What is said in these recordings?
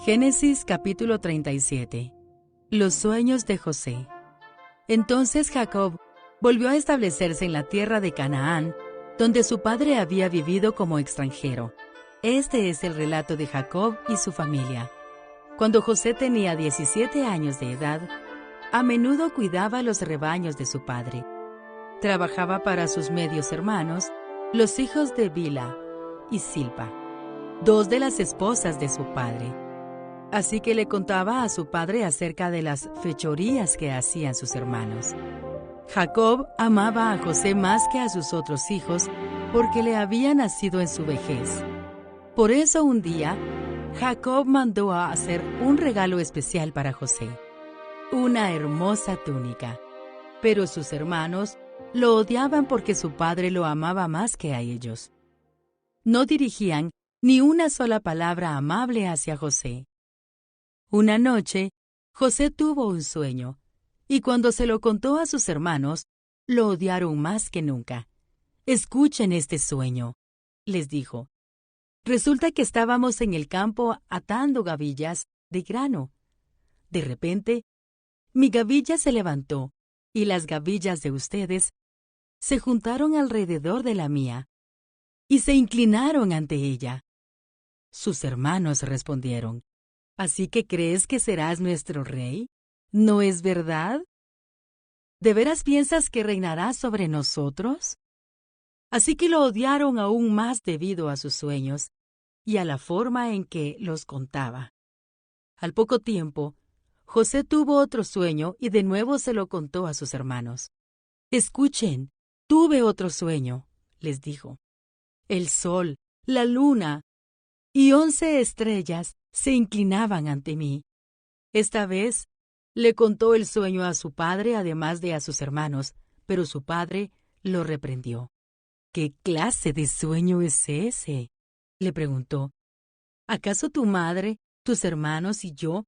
Génesis capítulo 37. Los sueños de José. Entonces Jacob volvió a establecerse en la tierra de Canaán, donde su padre había vivido como extranjero. Este es el relato de Jacob y su familia. Cuando José tenía 17 años de edad, a menudo cuidaba los rebaños de su padre. Trabajaba para sus medios hermanos, los hijos de Bilha y Silpa, dos de las esposas de su padre. Así que le contaba a su padre acerca de las fechorías que hacían sus hermanos. Jacob amaba a José más que a sus otros hijos porque le había nacido en su vejez. Por eso un día, Jacob mandó a hacer un regalo especial para José, una hermosa túnica. Pero sus hermanos lo odiaban porque su padre lo amaba más que a ellos. No dirigían ni una sola palabra amable hacia José. Una noche, José tuvo un sueño, y cuando se lo contó a sus hermanos, lo odiaron más que nunca. «Escuchen este sueño», les dijo. «Resulta que estábamos en el campo atando gavillas de grano. De repente, mi gavilla se levantó, y las gavillas de ustedes se juntaron alrededor de la mía, y se inclinaron ante ella». Sus hermanos respondieron: «¿Así que crees que serás nuestro rey? ¿No es verdad? ¿De veras piensas que reinarás sobre nosotros?» Así que lo odiaron aún más debido a sus sueños y a la forma en que los contaba. Al poco tiempo, José tuvo otro sueño y de nuevo se lo contó a sus hermanos. «Escuchen, tuve otro sueño», les dijo. «El sol, la luna y 11 estrellas se inclinaban ante mí». Esta vez le contó el sueño a su padre además de a sus hermanos, pero su padre lo reprendió. «¿Qué clase de sueño es ese?», le preguntó. «¿Acaso tu madre, tus hermanos y yo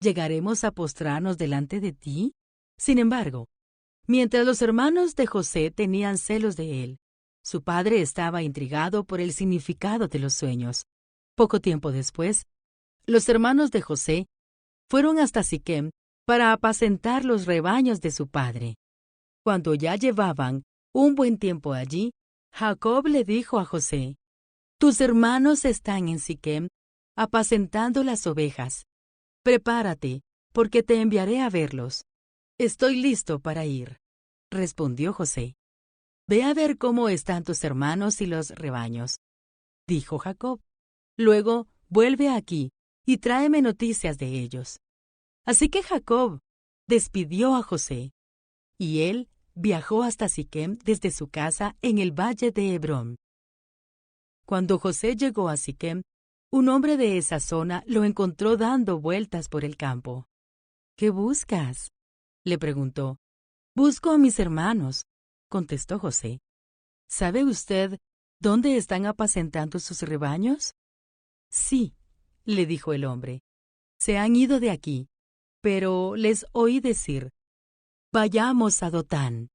llegaremos a postrarnos delante de ti?» Sin embargo, mientras los hermanos de José tenían celos de él, su padre estaba intrigado por el significado de los sueños. Poco tiempo después, los hermanos de José fueron hasta Siquem para apacentar los rebaños de su padre. Cuando ya llevaban un buen tiempo allí, Jacob le dijo a José: «Tus hermanos están en Siquem apacentando las ovejas. Prepárate, porque te enviaré a verlos». «Estoy listo para ir», respondió José. «Ve a ver cómo están tus hermanos y los rebaños», dijo Jacob. «Luego vuelve aquí y tráeme noticias de ellos». Así que Jacob despidió a José, y él viajó hasta Siquem desde su casa en el valle de Hebrón. Cuando José llegó a Siquem, un hombre de esa zona lo encontró dando vueltas por el campo. «¿Qué buscas?», le preguntó. «Busco a mis hermanos», contestó José. «¿Sabe usted dónde están apacentando sus rebaños?» «Sí», le dijo el hombre. «Se han ido de aquí, pero les oí decir: vayamos a Dotán».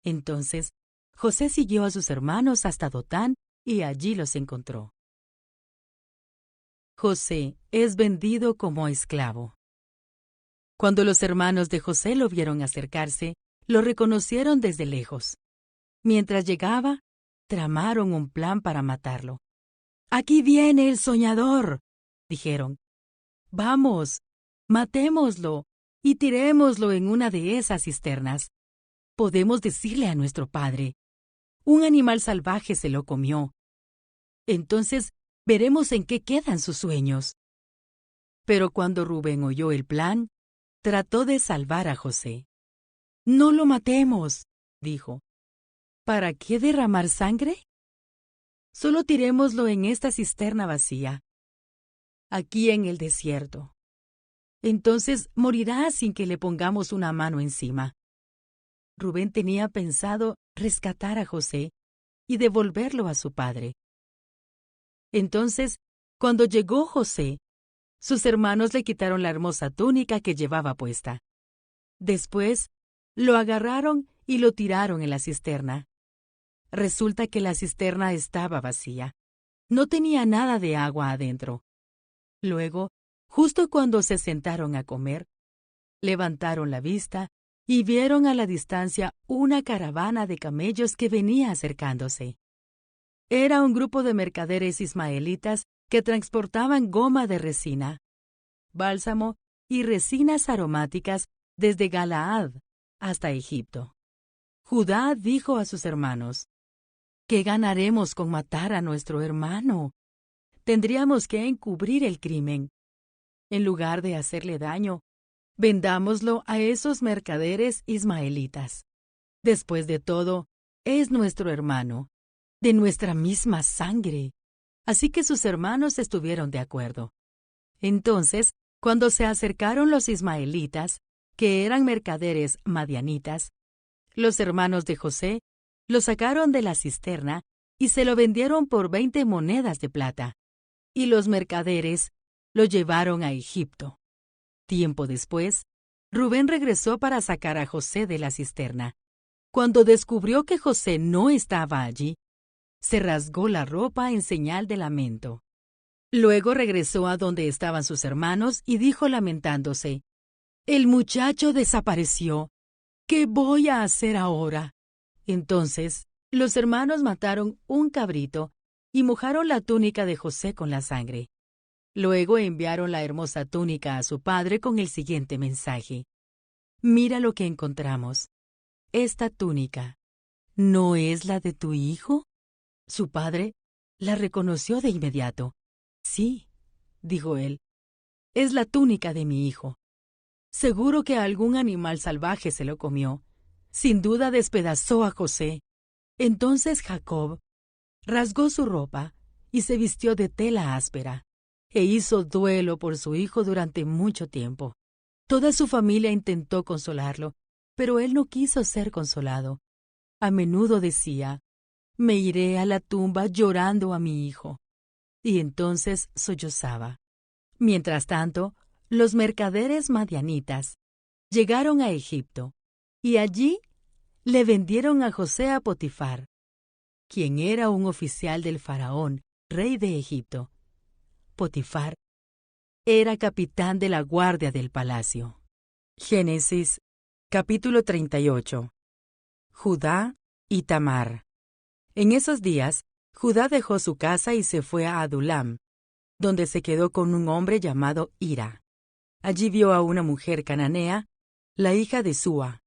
Entonces José siguió a sus hermanos hasta Dotán y allí los encontró. José es vendido como esclavo. Cuando los hermanos de José lo vieron acercarse, lo reconocieron desde lejos. Mientras llegaba, tramaron un plan para matarlo. «Aquí viene el soñador», dijeron. «Vamos, matémoslo y tirémoslo en una de esas cisternas. Podemos decirle a nuestro padre: un animal salvaje se lo comió. Entonces veremos en qué quedan sus sueños». Pero cuando Rubén oyó el plan, trató de salvar a José. «No lo matemos», dijo. «¿Para qué derramar sangre? Solo tirémoslo en esta cisterna vacía, aquí en el desierto. Entonces morirá sin que le pongamos una mano encima». Rubén tenía pensado rescatar a José y devolverlo a su padre. Entonces, cuando llegó José, sus hermanos le quitaron la hermosa túnica que llevaba puesta. Después, lo agarraron y lo tiraron en la cisterna. Resulta que la cisterna estaba vacía. No tenía nada de agua adentro. Luego, Justo cuando se sentaron a comer, levantaron la vista y vieron a la distancia una caravana de camellos que venía acercándose. Era un grupo de mercaderes ismaelitas que transportaban goma de resina, bálsamo y resinas aromáticas desde Galaad hasta Egipto. Judá dijo a sus hermanos: ¿Qué ganaremos con matar a nuestro hermano? Tendríamos que encubrir el crimen. En lugar de hacerle daño, vendámoslo a esos mercaderes ismaelitas. Después de todo, es nuestro hermano, de nuestra misma sangre. Así que sus hermanos estuvieron de acuerdo. Entonces, cuando se acercaron los ismaelitas, que eran mercaderes madianitas, los hermanos de José lo sacaron de la cisterna y se lo vendieron por 20 monedas de plata. Y los mercaderes lo llevaron a Egipto. Tiempo después, Rubén regresó para sacar a José de la cisterna. Cuando descubrió que José no estaba allí, se rasgó la ropa en señal de lamento. Luego regresó a donde estaban sus hermanos y dijo lamentándose: «El muchacho desapareció. ¿Qué voy a hacer ahora?». Entonces, los hermanos mataron un cabrito y mojaron la túnica de José con la sangre. Luego enviaron la hermosa túnica a su padre con el siguiente mensaje: «Mira lo que encontramos. Esta túnica, ¿no es la de tu hijo?». Su padre la reconoció de inmediato. «Sí», dijo él, «es la túnica de mi hijo. Seguro que algún animal salvaje se lo comió. Sin duda despedazó a José». Entonces Jacob rasgó su ropa y se vistió de tela áspera, e hizo duelo por su hijo durante mucho tiempo. Toda su familia intentó consolarlo, pero él no quiso ser consolado. A menudo decía: «Me iré a la tumba llorando a mi hijo». Y entonces sollozaba. Mientras tanto, los mercaderes madianitas llegaron a Egipto, y allí le vendieron a José a Potifar, quien era un oficial del faraón, rey de Egipto. Potifar era capitán de la guardia del palacio. Génesis, capítulo 38. Judá y Tamar. En esos días, Judá dejó su casa y se fue a Adulam, donde se quedó con un hombre llamado Hira. Allí vio a una mujer cananea, la hija de Súa,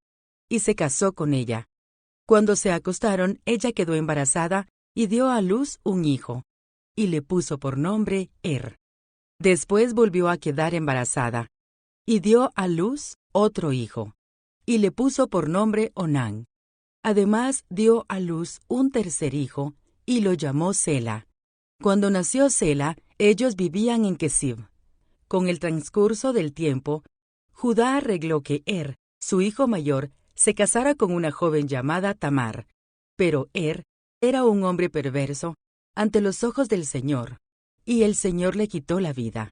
y se casó con ella. Cuando se acostaron, ella quedó embarazada y dio a luz un hijo, y le puso por nombre Después volvió a quedar embarazada, y dio a luz otro hijo, y le puso por nombre Onán. Además dio a luz un tercer hijo, y lo llamó Sela. Cuando nació Sela, ellos vivían en Kesib. Con el transcurso del tiempo, Judá arregló que su hijo mayor, se casara con una joven llamada Tamar. Pero era un hombre perverso ante los ojos del Señor, y el Señor le quitó la vida.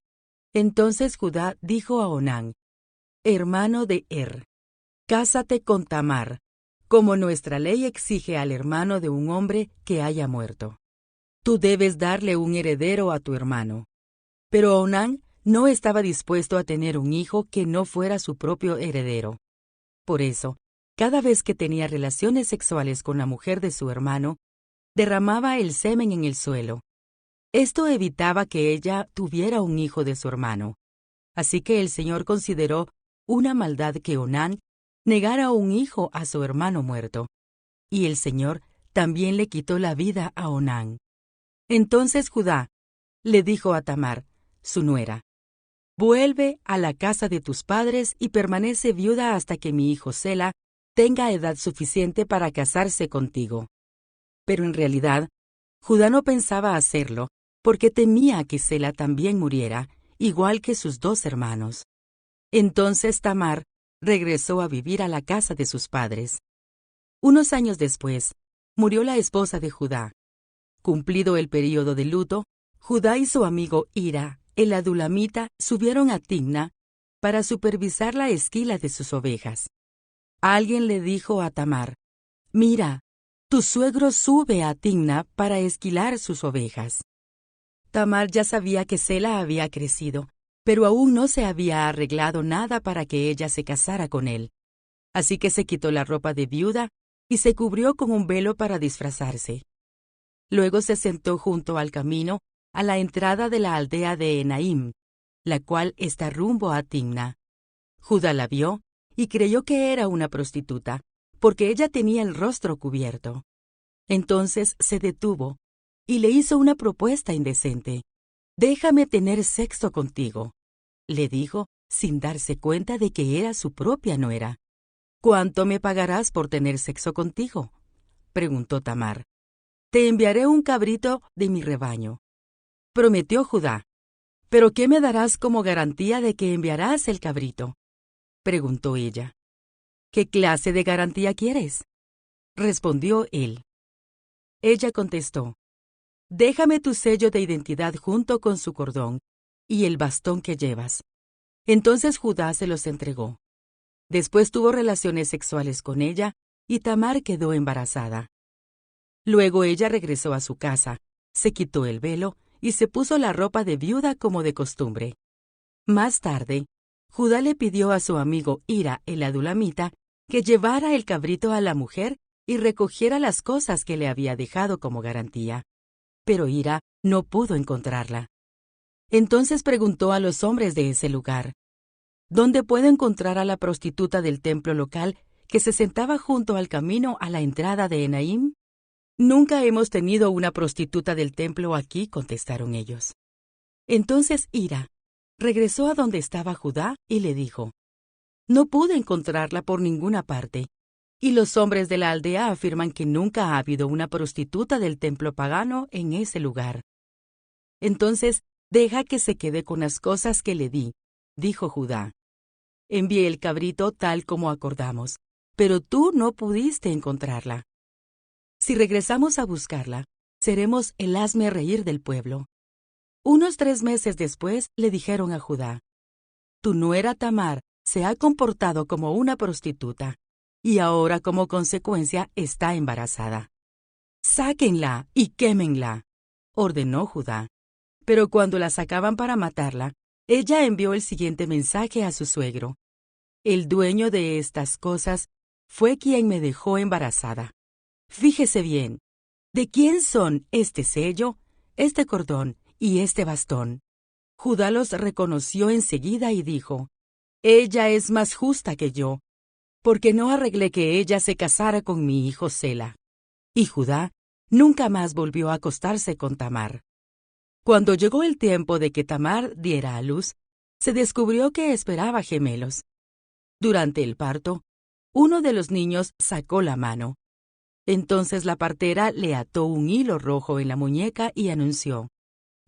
Entonces Judá dijo a Onán: «Hermano de cásate con Tamar, como nuestra ley exige al hermano de un hombre que haya muerto. Tú debes darle un heredero a tu hermano». Pero Onán no estaba dispuesto a tener un hijo que no fuera su propio heredero. Por eso, cada vez que tenía relaciones sexuales con la mujer de su hermano, derramaba el semen en el suelo. Esto evitaba que ella tuviera un hijo de su hermano. Así que el Señor consideró una maldad que Onán negara un hijo a su hermano muerto. Y el Señor también le quitó la vida a Onán. Entonces Judá le dijo a Tamar, su nuera: «Vuelve a la casa de tus padres y permanece viuda hasta que mi hijo Sela tenga edad suficiente para casarse contigo». Pero en realidad, Judá no pensaba hacerlo, porque temía que Sela también muriera, igual que sus dos hermanos. Entonces Tamar regresó a vivir a la casa de sus padres. Unos años después, murió la esposa de Judá. Cumplido el período de luto, Judá y su amigo Hira, el adulamita, subieron a Timna para supervisar la esquila de sus ovejas. Alguien le dijo a Tamar: «Mira, tu suegro sube a Timna para esquilar sus ovejas». Tamar ya sabía que Sela había crecido, pero aún no se había arreglado nada para que ella se casara con él. Así que se quitó la ropa de viuda y se cubrió con un velo para disfrazarse. Luego se sentó junto al camino a la entrada de la aldea de Enaim, la cual está rumbo a Timna. Judá la vio y creyó que era una prostituta, porque ella tenía el rostro cubierto. Entonces se detuvo y le hizo una propuesta indecente. «Déjame tener sexo contigo», le dijo, sin darse cuenta de que era su propia nuera. «¿Cuánto me pagarás por tener sexo contigo?», preguntó Tamar. «Te enviaré un cabrito de mi rebaño», prometió Judá. «¿Pero qué me darás como garantía de que enviarás el cabrito?», preguntó ella. «¿Qué clase de garantía quieres?», respondió él. Ella contestó: «Déjame tu sello de identidad junto con su cordón y el bastón que llevas». Entonces Judá se los entregó. Después tuvo relaciones sexuales con ella y Tamar quedó embarazada. Luego ella regresó a su casa, se quitó el velo y se puso la ropa de viuda como de costumbre. Más tarde, Judá le pidió a su amigo Hira el adulamita que llevara el cabrito a la mujer y recogiera las cosas que le había dejado como garantía. Pero Hira no pudo encontrarla. Entonces preguntó a los hombres de ese lugar: «¿Dónde puedo encontrar a la prostituta del templo local que se sentaba junto al camino a la entrada de Enaim?» «Nunca hemos tenido una prostituta del templo aquí», contestaron ellos. Entonces Hira regresó a donde estaba Judá y le dijo: «No pude encontrarla por ninguna parte, y los hombres de la aldea afirman que nunca ha habido una prostituta del templo pagano en ese lugar». «Entonces, deja que se quede con las cosas que le di», dijo Judá. «Envié el cabrito tal como acordamos, pero tú no pudiste encontrarla. Si regresamos a buscarla, seremos el hazmerreír del pueblo». Unos 3 meses después le dijeron a Judá: «Tu nuera Tamar se ha comportado como una prostituta, y ahora como consecuencia está embarazada. Sáquenla y quémenla», ordenó Judá. Pero cuando la sacaban para matarla, ella envió el siguiente mensaje a su suegro: «El dueño de estas cosas fue quien me dejó embarazada. Fíjese bien, ¿de quién son este sello, este cordón y este bastón?». Judá los reconoció enseguida y dijo: «Ella es más justa que yo, porque no arreglé que ella se casara con mi hijo Sela». Y Judá nunca más volvió a acostarse con Tamar. Cuando llegó el tiempo de que Tamar diera a luz, se descubrió que esperaba gemelos. Durante el parto, uno de los niños sacó la mano. Entonces la partera le ató un hilo rojo en la muñeca y anunció: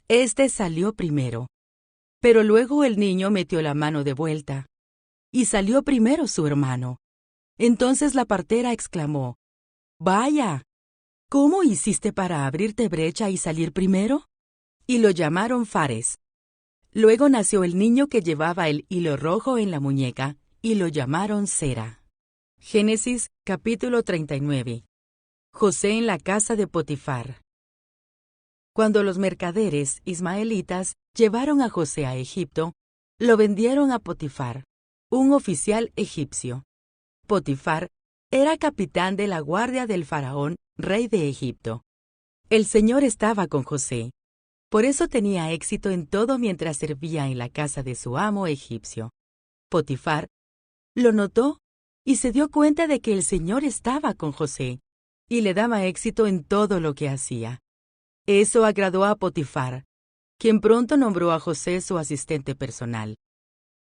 «Este salió primero». Pero luego el niño metió la mano de vuelta, y salió primero su hermano. Entonces la partera exclamó: «Vaya, ¿cómo hiciste para abrirte brecha y salir primero?». Y lo llamaron Fares. Luego nació el niño que llevaba el hilo rojo en la muñeca, y lo llamaron Sera. Génesis capítulo 39. José en la casa de Potifar. Cuando los mercaderes ismaelitas llevaron a José a Egipto, lo vendieron a Potifar, un oficial egipcio. Potifar era capitán de la guardia del faraón, rey de Egipto. El Señor estaba con José. Por eso tenía éxito en todo mientras servía en la casa de su amo egipcio. Potifar lo notó y se dio cuenta de que el Señor estaba con José y le daba éxito en todo lo que hacía. Eso agradó a Potifar, quien pronto nombró a José su asistente personal.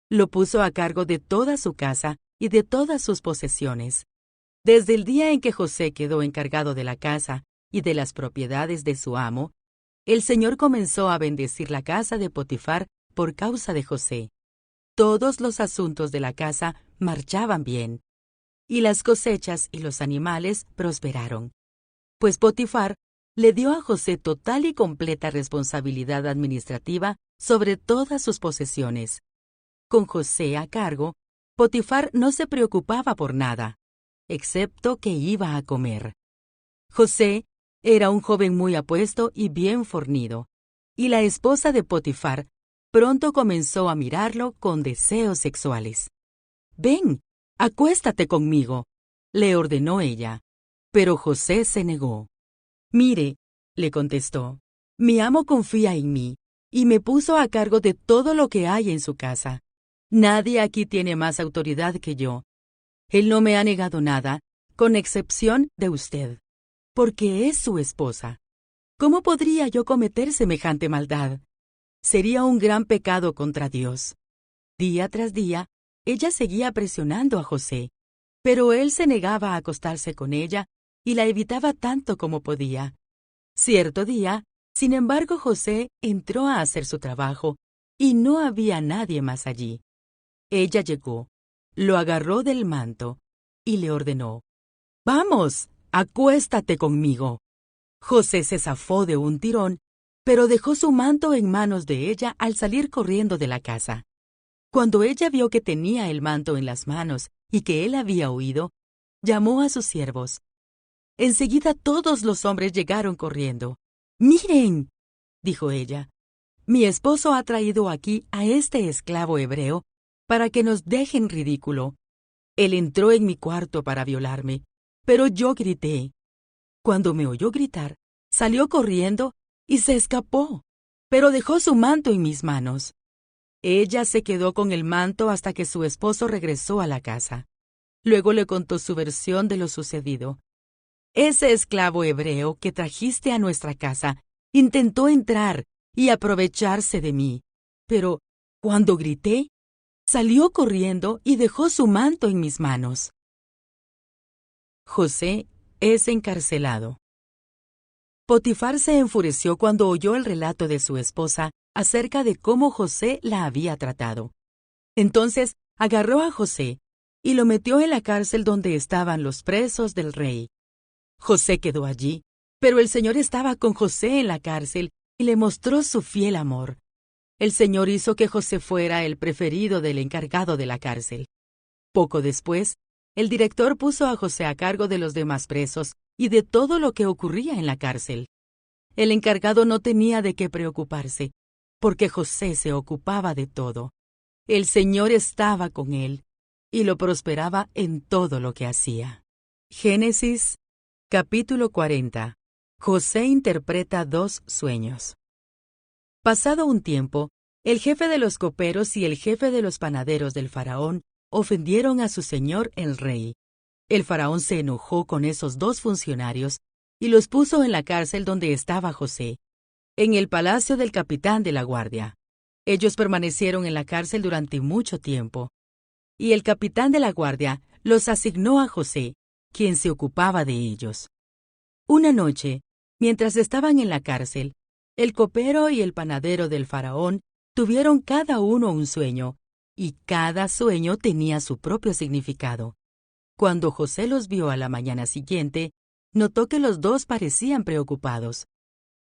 Lo puso a cargo de toda su casa y de todas sus posesiones. Desde el día en que José quedó encargado de la casa y de las propiedades de su amo, el Señor comenzó a bendecir la casa de Potifar por causa de José. Todos los asuntos de la casa marchaban bien, y las cosechas y los animales prosperaron, pues Potifar le dio a José total y completa responsabilidad administrativa sobre todas sus posesiones. Con José a cargo, Potifar no se preocupaba por nada, excepto que iba a comer. José era un joven muy apuesto y bien fornido, y la esposa de Potifar pronto comenzó a mirarlo con deseos sexuales. «Ven, acuéstate conmigo», le ordenó ella. Pero José se negó. «Mire», le contestó, «mi amo confía en mí y me puso a cargo de todo lo que hay en su casa. Nadie aquí tiene más autoridad que yo. Él no me ha negado nada, con excepción de usted, porque es su esposa. ¿Cómo podría yo cometer semejante maldad? Sería un gran pecado contra Dios». Día tras día, ella seguía presionando a José, pero él se negaba a acostarse con ella y la evitaba tanto como podía. Cierto día, sin embargo, José entró a hacer su trabajo y no había nadie más allí. Ella llegó, lo agarró del manto y le ordenó: «Vamos, acuéstate conmigo». José se zafó de un tirón, pero dejó su manto en manos de ella al salir corriendo de la casa. Cuando ella vio que tenía el manto en las manos y que él había huido, llamó a sus siervos. Enseguida todos los hombres llegaron corriendo. «Miren», dijo ella, «mi esposo ha traído aquí a este esclavo hebreo para que nos deje en ridículo. Él entró en mi cuarto para violarme, pero yo grité. Cuando me oyó gritar, salió corriendo y se escapó, pero dejó su manto en mis manos». Ella se quedó con el manto hasta que su esposo regresó a la casa. Luego le contó su versión de lo sucedido. «Ese esclavo hebreo que trajiste a nuestra casa intentó entrar y aprovecharse de mí, pero cuando grité, salió corriendo y dejó su manto en mis manos». José es encarcelado. Potifar se enfureció cuando oyó el relato de su esposa acerca de cómo José la había tratado. Entonces agarró a José y lo metió en la cárcel donde estaban los presos del rey. José quedó allí, pero el Señor estaba con José en la cárcel y le mostró su fiel amor. El Señor hizo que José fuera el preferido del encargado de la cárcel. Poco después, el director puso a José a cargo de los demás presos y de todo lo que ocurría en la cárcel. El encargado no tenía de qué preocuparse, porque José se ocupaba de todo. El Señor estaba con él y lo prosperaba en todo lo que hacía. Génesis, capítulo 40. José interpreta 2 sueños. Pasado un tiempo, el jefe de los coperos y el jefe de los panaderos del faraón ofendieron a su señor el rey. El faraón se enojó con esos 2 funcionarios y los puso en la cárcel donde estaba José, en el palacio del capitán de la guardia. Ellos permanecieron en la cárcel durante mucho tiempo, y el capitán de la guardia los asignó a José, quien se ocupaba de ellos. Una noche, mientras estaban en la cárcel, el copero y el panadero del faraón tuvieron cada uno un sueño, y cada sueño tenía su propio significado. Cuando José los vio a la mañana siguiente, notó que los 2 parecían preocupados.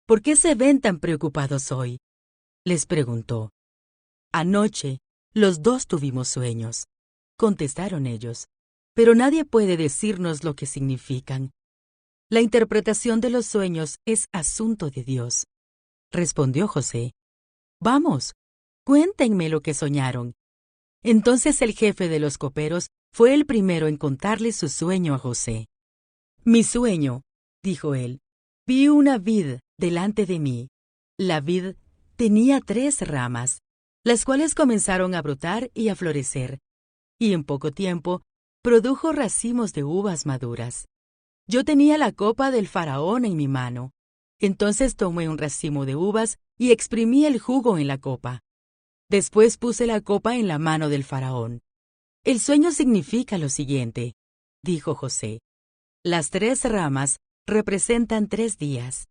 «¿Por qué se ven tan preocupados hoy?», les preguntó. «Anoche, los 2 tuvimos sueños», contestaron ellos, «pero nadie puede decirnos lo que significan. La interpretación de los sueños es asunto de Dios», respondió José. «Vamos, cuéntenme lo que soñaron». Entonces el jefe de los coperos fue el primero en contarle su sueño a José. «Mi sueño», dijo él, «vi una vid delante de mí. La vid tenía 3 ramas, las cuales comenzaron a brotar y a florecer, y en poco tiempo produjo racimos de uvas maduras. Yo tenía la copa del faraón en mi mano. Entonces tomé un racimo de uvas y exprimí el jugo en la copa. Después puse la copa en la mano del faraón. El sueño significa lo siguiente», dijo José. «Las 3 ramas representan 3 días.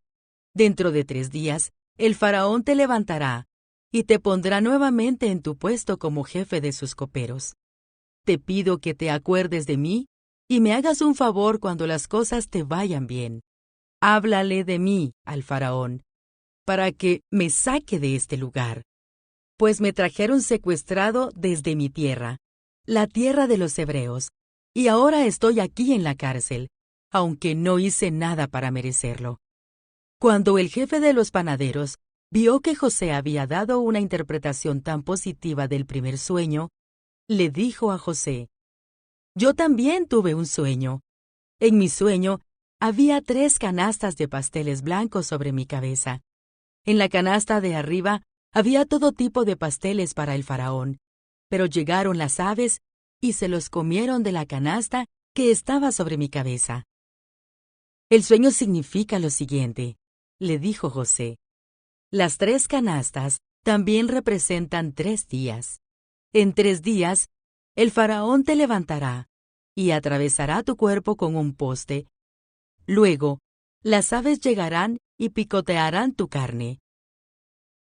Dentro de 3 días, el faraón te levantará y te pondrá nuevamente en tu puesto como jefe de sus coperos. Te pido que te acuerdes de mí y me hagas un favor cuando las cosas te vayan bien. Háblale de mí al faraón, para que me saque de este lugar, pues me trajeron secuestrado desde mi tierra, la tierra de los hebreos, y ahora estoy aquí en la cárcel, aunque no hice nada para merecerlo». Cuando el jefe de los panaderos vio que José había dado una interpretación tan positiva del primer sueño, le dijo a José: «Yo también tuve un sueño. En mi sueño había 3 canastas de pasteles blancos sobre mi cabeza. En la canasta de arriba había todo tipo de pasteles para el faraón, pero llegaron las aves y se los comieron de la canasta que estaba sobre mi cabeza». «El sueño significa lo siguiente», le dijo José. «Las 3 canastas también representan 3 días. En 3 días, el faraón te levantará y atravesará tu cuerpo con un poste. Luego, las aves llegarán y picotearán tu carne».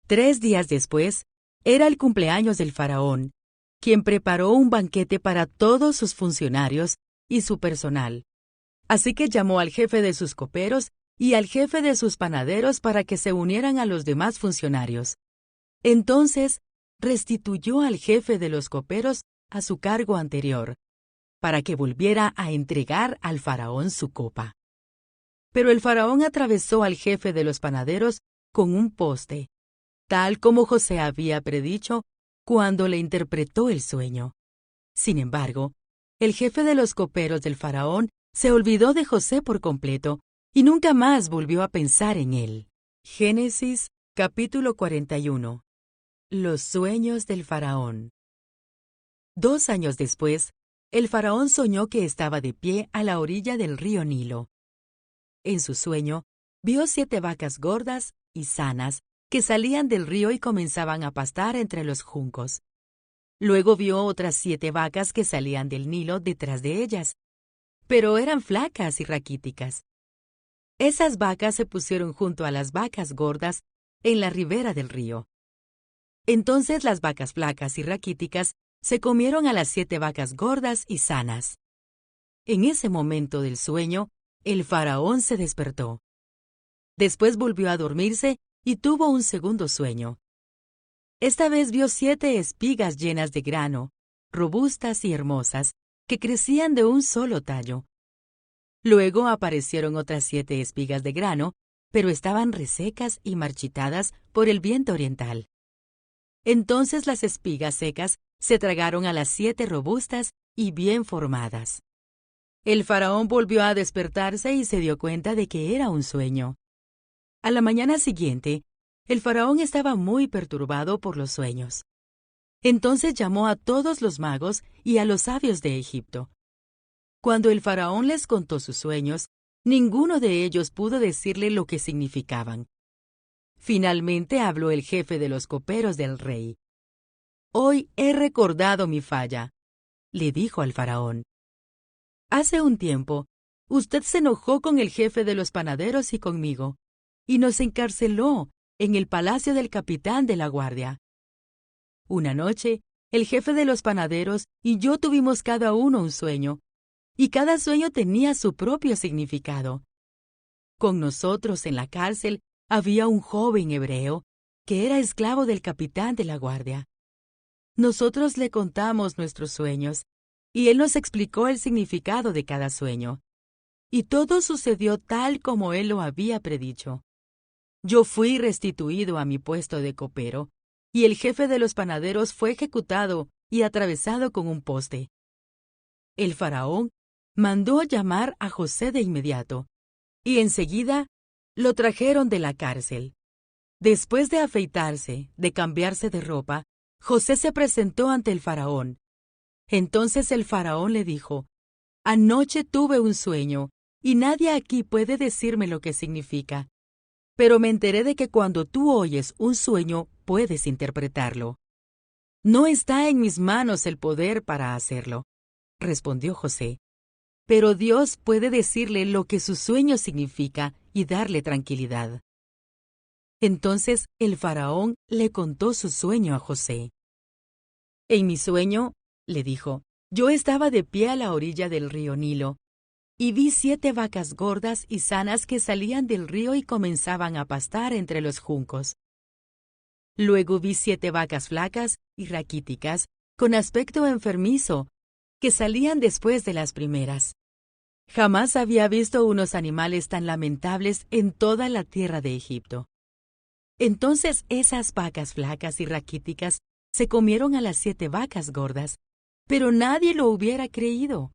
3 días después, era el cumpleaños del faraón, quien preparó un banquete para todos sus funcionarios y su personal. Así que llamó al jefe de sus coperos y al jefe de sus panaderos para que se unieran a los demás funcionarios. Entonces, restituyó al jefe de los coperos a su cargo anterior, para que volviera a entregar al faraón su copa. Pero el faraón atravesó al jefe de los panaderos con un poste, tal como José había predicho cuando le interpretó el sueño. Sin embargo, el jefe de los coperos del faraón se olvidó de José por completo y nunca más volvió a pensar en él. Génesis, capítulo 41. Los sueños del faraón. 2 años después, el faraón soñó que estaba de pie a la orilla del río Nilo. En su sueño, vio 7 vacas gordas y sanas que salían del río y comenzaban a pastar entre los juncos. Luego vio otras 7 vacas que salían del Nilo detrás de ellas, pero eran flacas y raquíticas. Esas vacas se pusieron junto a las vacas gordas en la ribera del río. Entonces las vacas flacas y raquíticas se comieron a las 7 vacas gordas y sanas. En ese momento del sueño, el faraón se despertó. Después volvió a dormirse y tuvo un segundo sueño. Esta vez vio 7 espigas llenas de grano, robustas y hermosas, que crecían de un solo tallo. Luego aparecieron otras 7 espigas de grano, pero estaban resecas y marchitadas por el viento oriental. Entonces las espigas secas se tragaron a las 7 robustas y bien formadas. El faraón volvió a despertarse y se dio cuenta de que era un sueño. A la mañana siguiente, el faraón estaba muy perturbado por los sueños. Entonces llamó a todos los magos y a los sabios de Egipto. Cuando el faraón les contó sus sueños, ninguno de ellos pudo decirle lo que significaban. Finalmente habló el jefe de los coperos del rey. «Hoy he recordado mi falla», le dijo al faraón. «Hace un tiempo, usted se enojó con el jefe de los panaderos y conmigo, y nos encarceló en el palacio del capitán de la guardia. Una noche, el jefe de los panaderos y yo tuvimos cada uno un sueño, y cada sueño tenía su propio significado. Con nosotros en la cárcel había un joven hebreo que era esclavo del capitán de la guardia. Nosotros le contamos nuestros sueños, y él nos explicó el significado de cada sueño. Y todo sucedió tal como él lo había predicho. Yo fui restituido a mi puesto de copero, y el jefe de los panaderos fue ejecutado y atravesado con un poste. El faraón mandó llamar a José de inmediato, y enseguida lo trajeron de la cárcel. Después de afeitarse, de cambiarse de ropa, José se presentó ante el faraón. Entonces el faraón le dijo: «Anoche tuve un sueño, y nadie aquí puede decirme lo que significa. Pero me enteré de que cuando tú oyes un sueño, puedes interpretarlo. No está en mis manos el poder para hacerlo», respondió José. «Pero Dios puede decirle lo que su sueño significa y darle tranquilidad». Entonces el faraón le contó su sueño a José. «En mi sueño», le dijo, «yo estaba de pie a la orilla del río Nilo, y vi 7 vacas gordas y sanas que salían del río y comenzaban a pastar entre los juncos. Luego vi 7 vacas flacas y raquíticas, con aspecto enfermizo, que salían después de las primeras. Jamás había visto unos animales tan lamentables en toda la tierra de Egipto. Entonces esas vacas flacas y raquíticas se comieron a las 7 vacas gordas, pero nadie lo hubiera creído,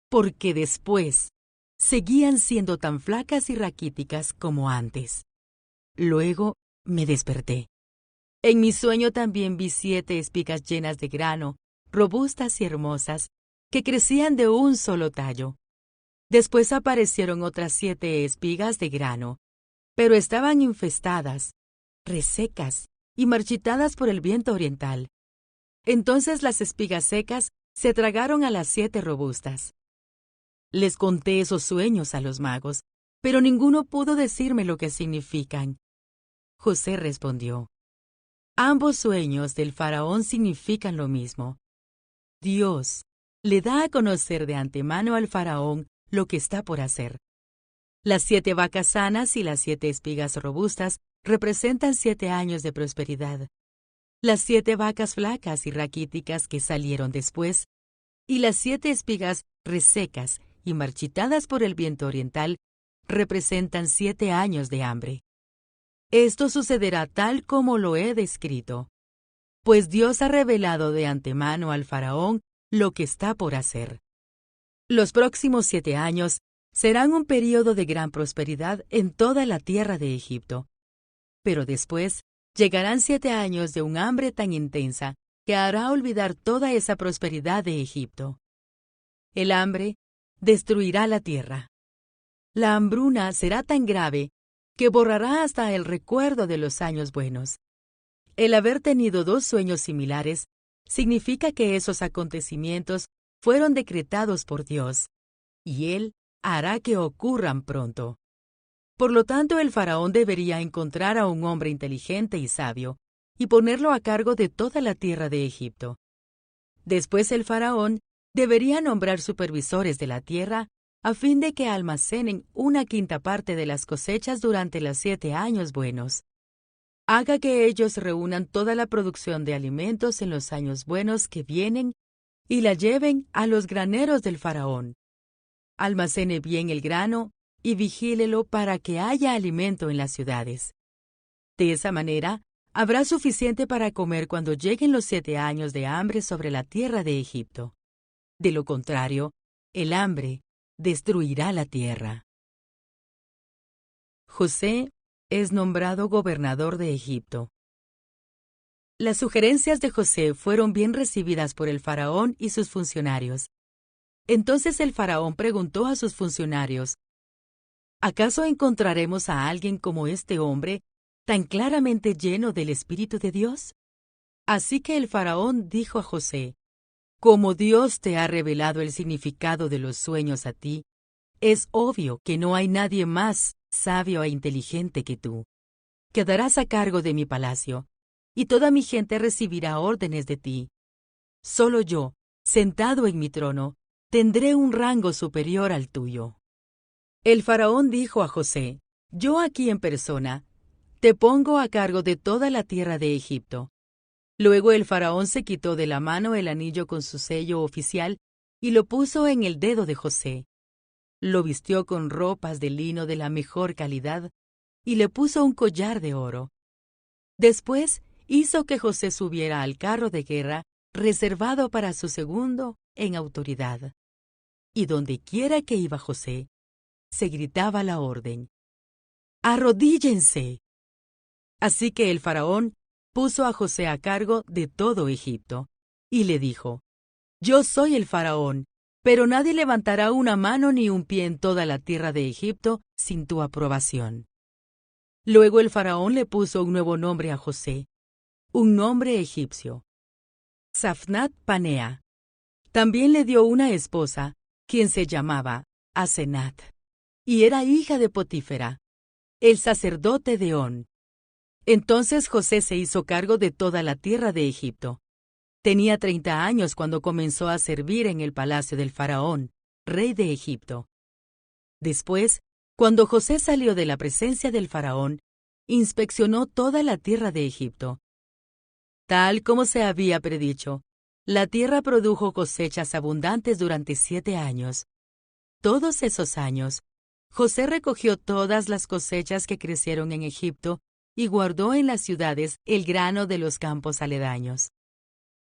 porque después seguían siendo tan flacas y raquíticas como antes. Luego me desperté. En mi sueño también vi 7 espigas llenas de grano, robustas y hermosas, que crecían de un solo tallo. Después aparecieron otras 7 espigas de grano, pero estaban infestadas, resecas y marchitadas por el viento oriental. Entonces las espigas secas se tragaron a las 7 robustas. Les conté esos sueños a los magos, pero ninguno pudo decirme lo que significan. José respondió: ambos sueños del faraón significan lo mismo. Dios le da a conocer de antemano al faraón lo que está por hacer. Las 7 vacas sanas y las 7 espigas robustas representan 7 años de prosperidad. Las 7 vacas flacas y raquíticas que salieron después, y las 7 espigas resecas y marchitadas por el viento oriental, representan 7 años de hambre. Esto sucederá tal como lo he descrito, pues Dios ha revelado de antemano al faraón lo que está por hacer. Los próximos 7 años serán un período de gran prosperidad en toda la tierra de Egipto. Pero después llegarán 7 años de un hambre tan intensa que hará olvidar toda esa prosperidad de Egipto. El hambre destruirá la tierra. La hambruna será tan grave que borrará hasta el recuerdo de los años buenos. El haber tenido 2 sueños similares significa que esos acontecimientos fueron decretados por Dios, y Él hará que ocurran pronto. Por lo tanto, el faraón debería encontrar a un hombre inteligente y sabio, y ponerlo a cargo de toda la tierra de Egipto. Después el faraón debería nombrar supervisores de la tierra, a fin de que almacenen 1/5 parte de las cosechas durante los 7 años buenos. Haga que ellos reúnan toda la producción de alimentos en los años buenos que vienen y la lleven a los graneros del faraón. Almacene bien el grano y vigílelo para que haya alimento en las ciudades. De esa manera, habrá suficiente para comer cuando lleguen los 7 años de hambre sobre la tierra de Egipto. De lo contrario, el hambre destruirá la tierra. José es nombrado gobernador de Egipto. Las sugerencias de José fueron bien recibidas por el faraón y sus funcionarios. Entonces el faraón preguntó a sus funcionarios: ¿acaso encontraremos a alguien como este hombre, tan claramente lleno del Espíritu de Dios? Así que el faraón dijo a José: como Dios te ha revelado el significado de los sueños a ti, es obvio que no hay nadie más sabio e inteligente que tú. Quedarás a cargo de mi palacio, y toda mi gente recibirá órdenes de ti. Solo yo, sentado en mi trono, tendré un rango superior al tuyo. El faraón dijo a José: yo aquí en persona te pongo a cargo de toda la tierra de Egipto. Luego el faraón se quitó de la mano el anillo con su sello oficial y lo puso en el dedo de José. Lo vistió con ropas de lino de la mejor calidad y le puso un collar de oro. Después hizo que José subiera al carro de guerra reservado para su segundo en autoridad. Y donde quiera que iba José, se gritaba la orden: ¡arrodíllense! Así que el faraón puso a José a cargo de todo Egipto, y le dijo: yo soy el faraón, pero nadie levantará una mano ni un pie en toda la tierra de Egipto sin tu aprobación. Luego el faraón le puso un nuevo nombre a José, un nombre egipcio: Safnat Panea. También le dio una esposa, quien se llamaba Asenat, y era hija de Potífera, el sacerdote de On. Entonces José se hizo cargo de toda la tierra de Egipto. Tenía 30 años cuando comenzó a servir en el palacio del faraón, rey de Egipto. Después, cuando José salió de la presencia del faraón, inspeccionó toda la tierra de Egipto. Tal como se había predicho, la tierra produjo cosechas abundantes durante 7 años. Todos esos años, José recogió todas las cosechas que crecieron en Egipto y guardó en las ciudades el grano de los campos aledaños.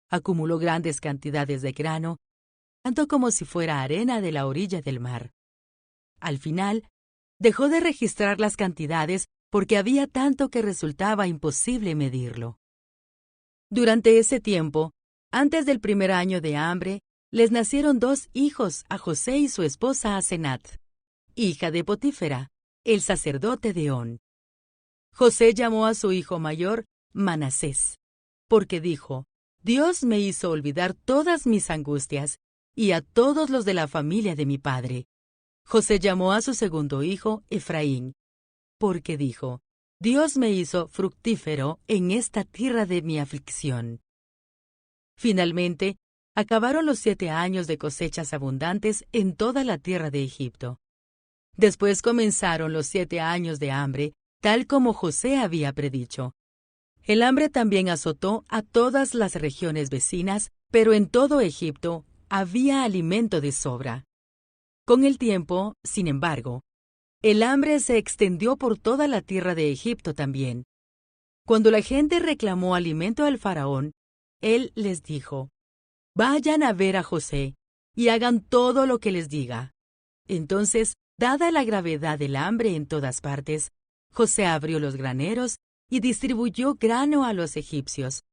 Acumuló grandes cantidades de grano, tanto como si fuera arena de la orilla del mar. Al final, dejó de registrar las cantidades porque había tanto que resultaba imposible medirlo. Durante ese tiempo, antes del primer año de hambre, les nacieron 2 hijos a José y su esposa Asenat, hija de Potífera, el sacerdote de On. José llamó a su hijo mayor Manasés, porque dijo: Dios me hizo olvidar todas mis angustias y a todos los de la familia de mi padre. José llamó a su segundo hijo Efraín, porque dijo: Dios me hizo fructífero en esta tierra de mi aflicción. Finalmente, acabaron los 7 años de cosechas abundantes en toda la tierra de Egipto. Después comenzaron los 7 años de hambre, tal como José había predicho. El hambre también azotó a todas las regiones vecinas, pero en todo Egipto había alimento de sobra. Con el tiempo, sin embargo, el hambre se extendió por toda la tierra de Egipto también. Cuando la gente reclamó alimento al faraón, él les dijo: Vayan a ver a José y hagan todo lo que les diga. Entonces, dada la gravedad del hambre en todas partes, José abrió los graneros y distribuyó grano a los egipcios,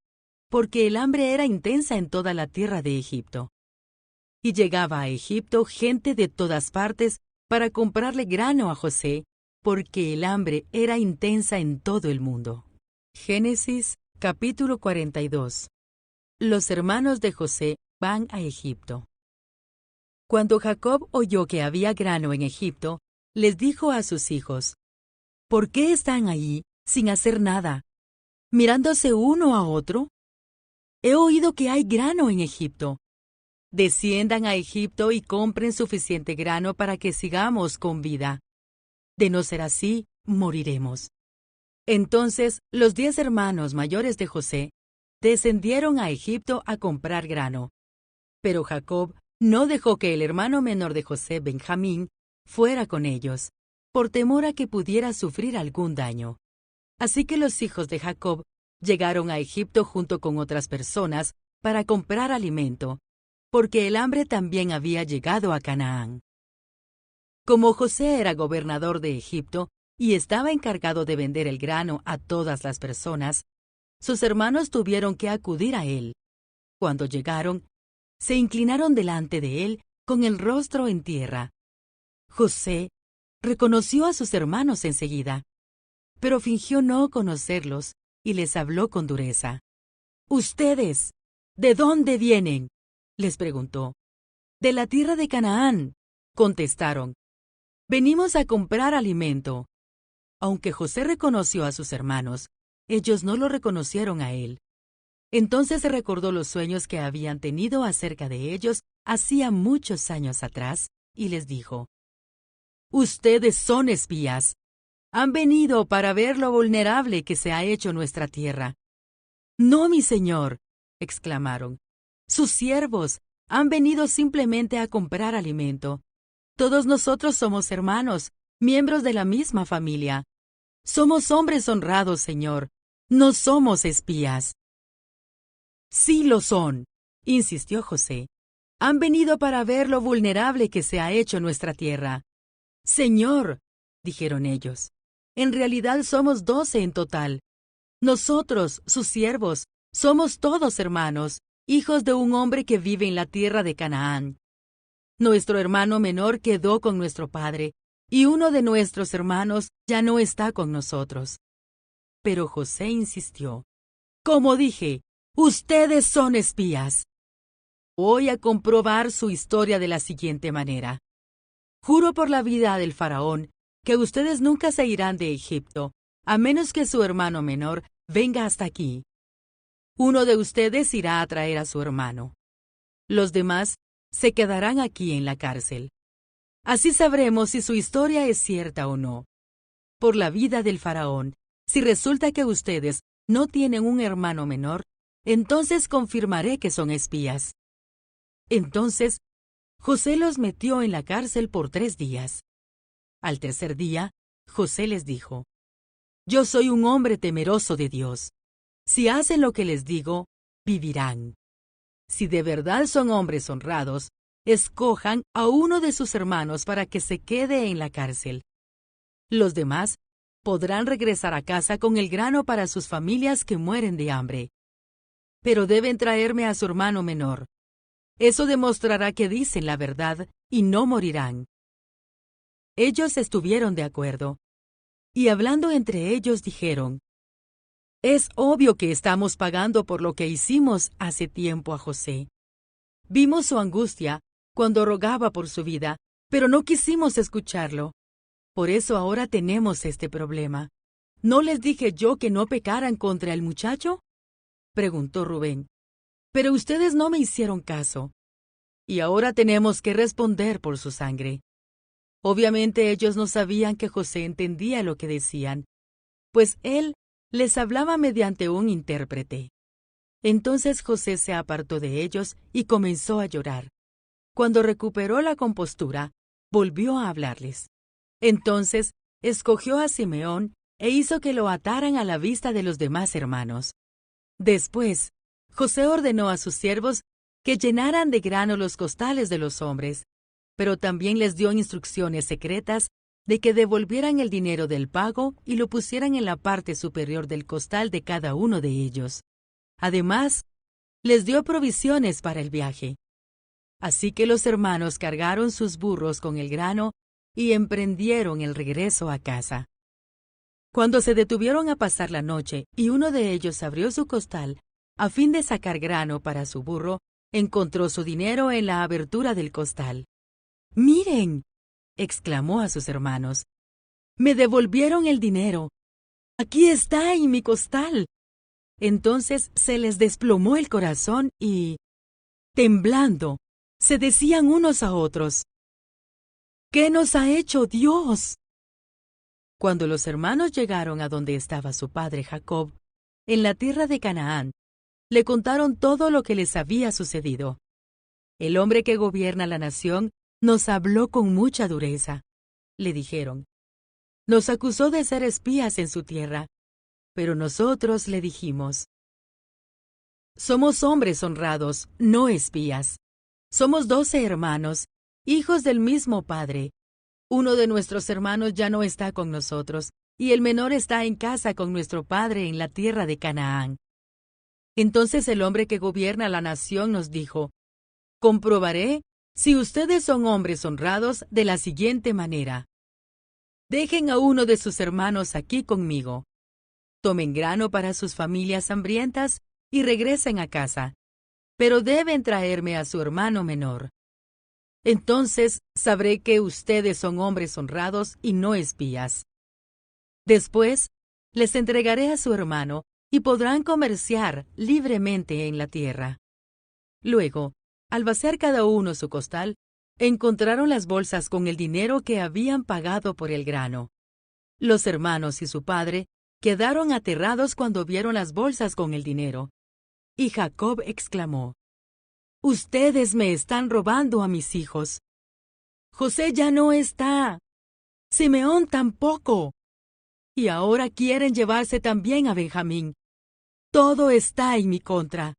porque el hambre era intensa en toda la tierra de Egipto. Y llegaba a Egipto gente de todas partes para comprarle grano a José, porque el hambre era intensa en todo el mundo. Génesis, capítulo 42. Los hermanos de José van a Egipto. Cuando Jacob oyó que había grano en Egipto, les dijo a sus hijos: ¿Por qué están ahí sin hacer nada, mirándose uno a otro? He oído que hay grano en Egipto. Desciendan a Egipto y compren suficiente grano para que sigamos con vida. De no ser así, moriremos. Entonces los 10 hermanos mayores de José descendieron a Egipto a comprar grano. Pero Jacob no dejó que el hermano menor de José, Benjamín, fuera con ellos, por temor a que pudiera sufrir algún daño. Así que los hijos de Jacob llegaron a Egipto junto con otras personas para comprar alimento, porque el hambre también había llegado a Canaán. Como José era gobernador de Egipto y estaba encargado de vender el grano a todas las personas, sus hermanos tuvieron que acudir a él. Cuando llegaron, se inclinaron delante de él con el rostro en tierra. José reconoció a sus hermanos enseguida, pero fingió no conocerlos y les habló con dureza. «¿Ustedes, de dónde vienen?», les preguntó. «De la tierra de Canaán», contestaron. «Venimos a comprar alimento». Aunque José reconoció a sus hermanos, ellos no lo reconocieron a él. Entonces se recordó los sueños que habían tenido acerca de ellos hacía muchos años atrás, y les dijo: «Ustedes son espías. Han venido para ver lo vulnerable que se ha hecho nuestra tierra». «No, mi señor», exclamaron. «Sus siervos han venido simplemente a comprar alimento. Todos nosotros somos hermanos, miembros de la misma familia. Somos hombres honrados, señor. No somos espías». «Sí lo son», insistió José. «Han venido para ver lo vulnerable que se ha hecho nuestra tierra». «Señor», dijeron ellos, «en realidad somos 12 en total. Nosotros, sus siervos, somos todos hermanos, hijos de un hombre que vive en la tierra de Canaán. Nuestro hermano menor quedó con nuestro padre, y uno de nuestros hermanos ya no está con nosotros». Pero José insistió: «Como dije, ustedes son espías. Voy a comprobar su historia de la siguiente manera. Juro por la vida del faraón que ustedes nunca se irán de Egipto, a menos que su hermano menor venga hasta aquí. Uno de ustedes irá a traer a su hermano. Los demás se quedarán aquí en la cárcel. Así sabremos si su historia es cierta o no. Por la vida del faraón, si resulta que ustedes no tienen un hermano menor, entonces confirmaré que son espías». Entonces, José los metió en la cárcel por 3 días. Al tercer día, José les dijo: Yo soy un hombre temeroso de Dios. Si hacen lo que les digo, vivirán. Si de verdad son hombres honrados, escojan a uno de sus hermanos para que se quede en la cárcel. Los demás podrán regresar a casa con el grano para sus familias que mueren de hambre. Pero deben traerme a su hermano menor. Eso demostrará que dicen la verdad y no morirán. Ellos estuvieron de acuerdo. Y hablando entre ellos dijeron: Es obvio que estamos pagando por lo que hicimos hace tiempo a José. Vimos su angustia cuando rogaba por su vida, pero no quisimos escucharlo. Por eso ahora tenemos este problema. ¿No les dije yo que no pecaran contra el muchacho?, preguntó Rubén. Pero ustedes no me hicieron caso. Y ahora tenemos que responder por su sangre. Obviamente ellos no sabían que José entendía lo que decían, pues él les hablaba mediante un intérprete. Entonces José se apartó de ellos y comenzó a llorar. Cuando recuperó la compostura, volvió a hablarles. Entonces escogió a Simeón e hizo que lo ataran a la vista de los demás hermanos. Después, José ordenó a sus siervos que llenaran de grano los costales de los hombres, pero también les dio instrucciones secretas de que devolvieran el dinero del pago y lo pusieran en la parte superior del costal de cada uno de ellos. Además, les dio provisiones para el viaje. Así que los hermanos cargaron sus burros con el grano y emprendieron el regreso a casa. Cuando se detuvieron a pasar la noche y uno de ellos abrió su costal a fin de sacar grano para su burro, encontró su dinero en la abertura del costal. ¡Miren!, exclamó a sus hermanos. ¡Me devolvieron el dinero! ¡Aquí está en mi costal! Entonces se les desplomó el corazón y, temblando, se decían unos a otros: ¿Qué nos ha hecho Dios? Cuando los hermanos llegaron a donde estaba su padre Jacob, en la tierra de Canaán, le contaron todo lo que les había sucedido. El hombre que gobierna la nación nos habló con mucha dureza, le dijeron. Nos acusó de ser espías en su tierra, pero nosotros le dijimos: Somos hombres honrados, no espías. Somos 12 hermanos, hijos del mismo padre. Uno de nuestros hermanos ya no está con nosotros, y el menor está en casa con nuestro padre en la tierra de Canaán. Entonces el hombre que gobierna la nación nos dijo: Comprobaré si ustedes son hombres honrados de la siguiente manera. Dejen a uno de sus hermanos aquí conmigo. Tomen grano para sus familias hambrientas y regresen a casa, pero deben traerme a su hermano menor. Entonces sabré que ustedes son hombres honrados y no espías. Después les entregaré a su hermano y podrán comerciar libremente en la tierra. Luego, al vaciar cada uno su costal, encontraron las bolsas con el dinero que habían pagado por el grano. Los hermanos y su padre quedaron aterrados cuando vieron las bolsas con el dinero. Y Jacob exclamó: Ustedes me están robando a mis hijos. José ya no está. Simeón tampoco. Y ahora quieren llevarse también a Benjamín. Todo está en mi contra.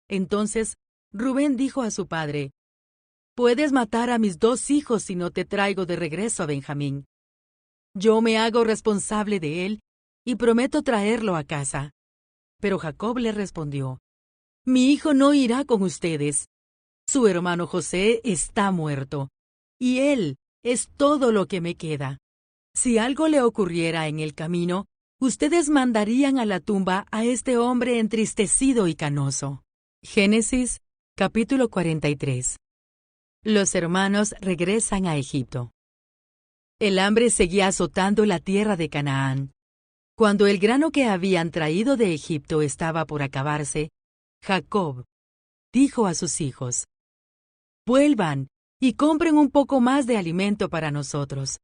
Entonces Rubén dijo a su padre: Puedes matar a mis 2 hijos si no te traigo de regreso a Benjamín. Yo me hago responsable de él y prometo traerlo a casa. Pero Jacob le respondió: Mi hijo no irá con ustedes. Su hermano José está muerto, y él es todo lo que me queda. Si algo le ocurriera en el camino, ustedes mandarían a la tumba a este hombre entristecido y canoso. Génesis, capítulo 43. Los hermanos regresan a Egipto. El hambre seguía azotando la tierra de Canaán. Cuando el grano que habían traído de Egipto estaba por acabarse, Jacob dijo a sus hijos: Vuelvan y compren un poco más de alimento para nosotros.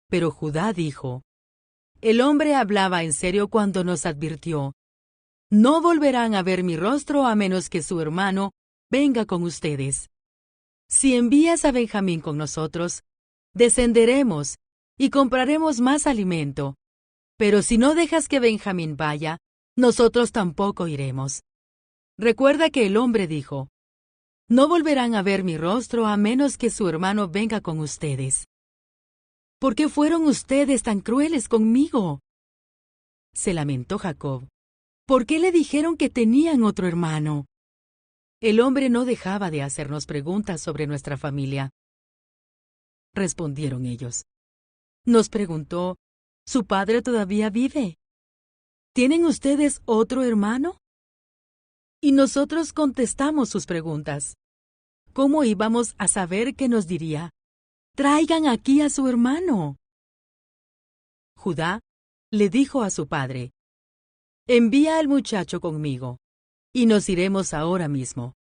Pero Judá dijo: El hombre hablaba en serio cuando nos advirtió: No volverán a ver mi rostro a menos que su hermano venga con ustedes. Si envías a Benjamín con nosotros, descenderemos y compraremos más alimento. Pero si no dejas que Benjamín vaya, nosotros tampoco iremos. Recuerda que el hombre dijo, no volverán a ver mi rostro a menos que su hermano venga con ustedes. ¿Por qué fueron ustedes tan crueles conmigo? Se lamentó Jacob. ¿Por qué le dijeron que tenían otro hermano? El hombre no dejaba de hacernos preguntas sobre nuestra familia. Respondieron ellos. Nos preguntó, ¿su padre todavía vive? ¿Tienen ustedes otro hermano? Y nosotros contestamos sus preguntas. ¿Cómo íbamos a saber que nos diría, traigan aquí a su hermano? Judá le dijo a su padre, envía al muchacho conmigo, y nos iremos ahora mismo.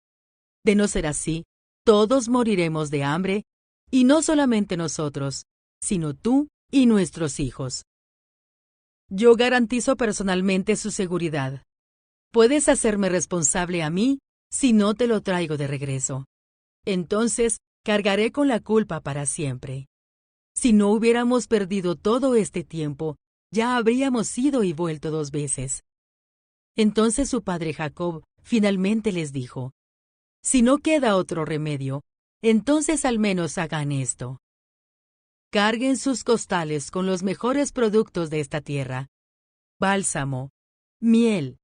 De no ser así, todos moriremos de hambre, y no solamente nosotros, sino tú y nuestros hijos. Yo garantizo personalmente su seguridad. Puedes hacerme responsable a mí si no te lo traigo de regreso. Entonces cargaré con la culpa para siempre. Si no hubiéramos perdido todo este tiempo, ya habríamos ido y vuelto 2 veces. Entonces su padre Jacob finalmente les dijo, si no queda otro remedio, entonces al menos hagan esto. Carguen sus costales con los mejores productos de esta tierra: bálsamo, miel,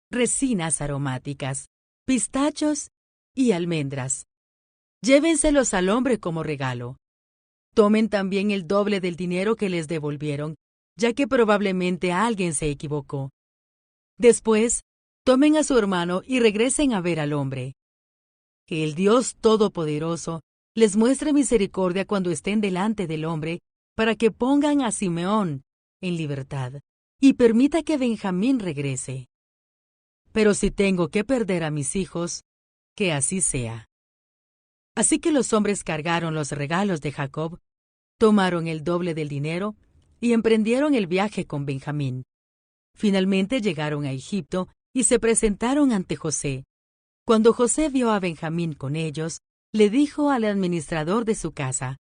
resinas aromáticas, pistachos y almendras. Llévenselos al hombre como regalo. Tomen también el doble del dinero que les devolvieron, ya que probablemente alguien se equivocó. Después, tomen a su hermano y regresen a ver al hombre. Que el Dios Todopoderoso les muestre misericordia cuando estén delante del hombre, para que pongan a Simeón en libertad y permita que Benjamín regrese. Pero si tengo que perder a mis hijos, que así sea. Así que los hombres cargaron los regalos de Jacob, tomaron el doble del dinero y emprendieron el viaje con Benjamín. Finalmente llegaron a Egipto y se presentaron ante José. Cuando José vio a Benjamín con ellos, le dijo al administrador de su casa,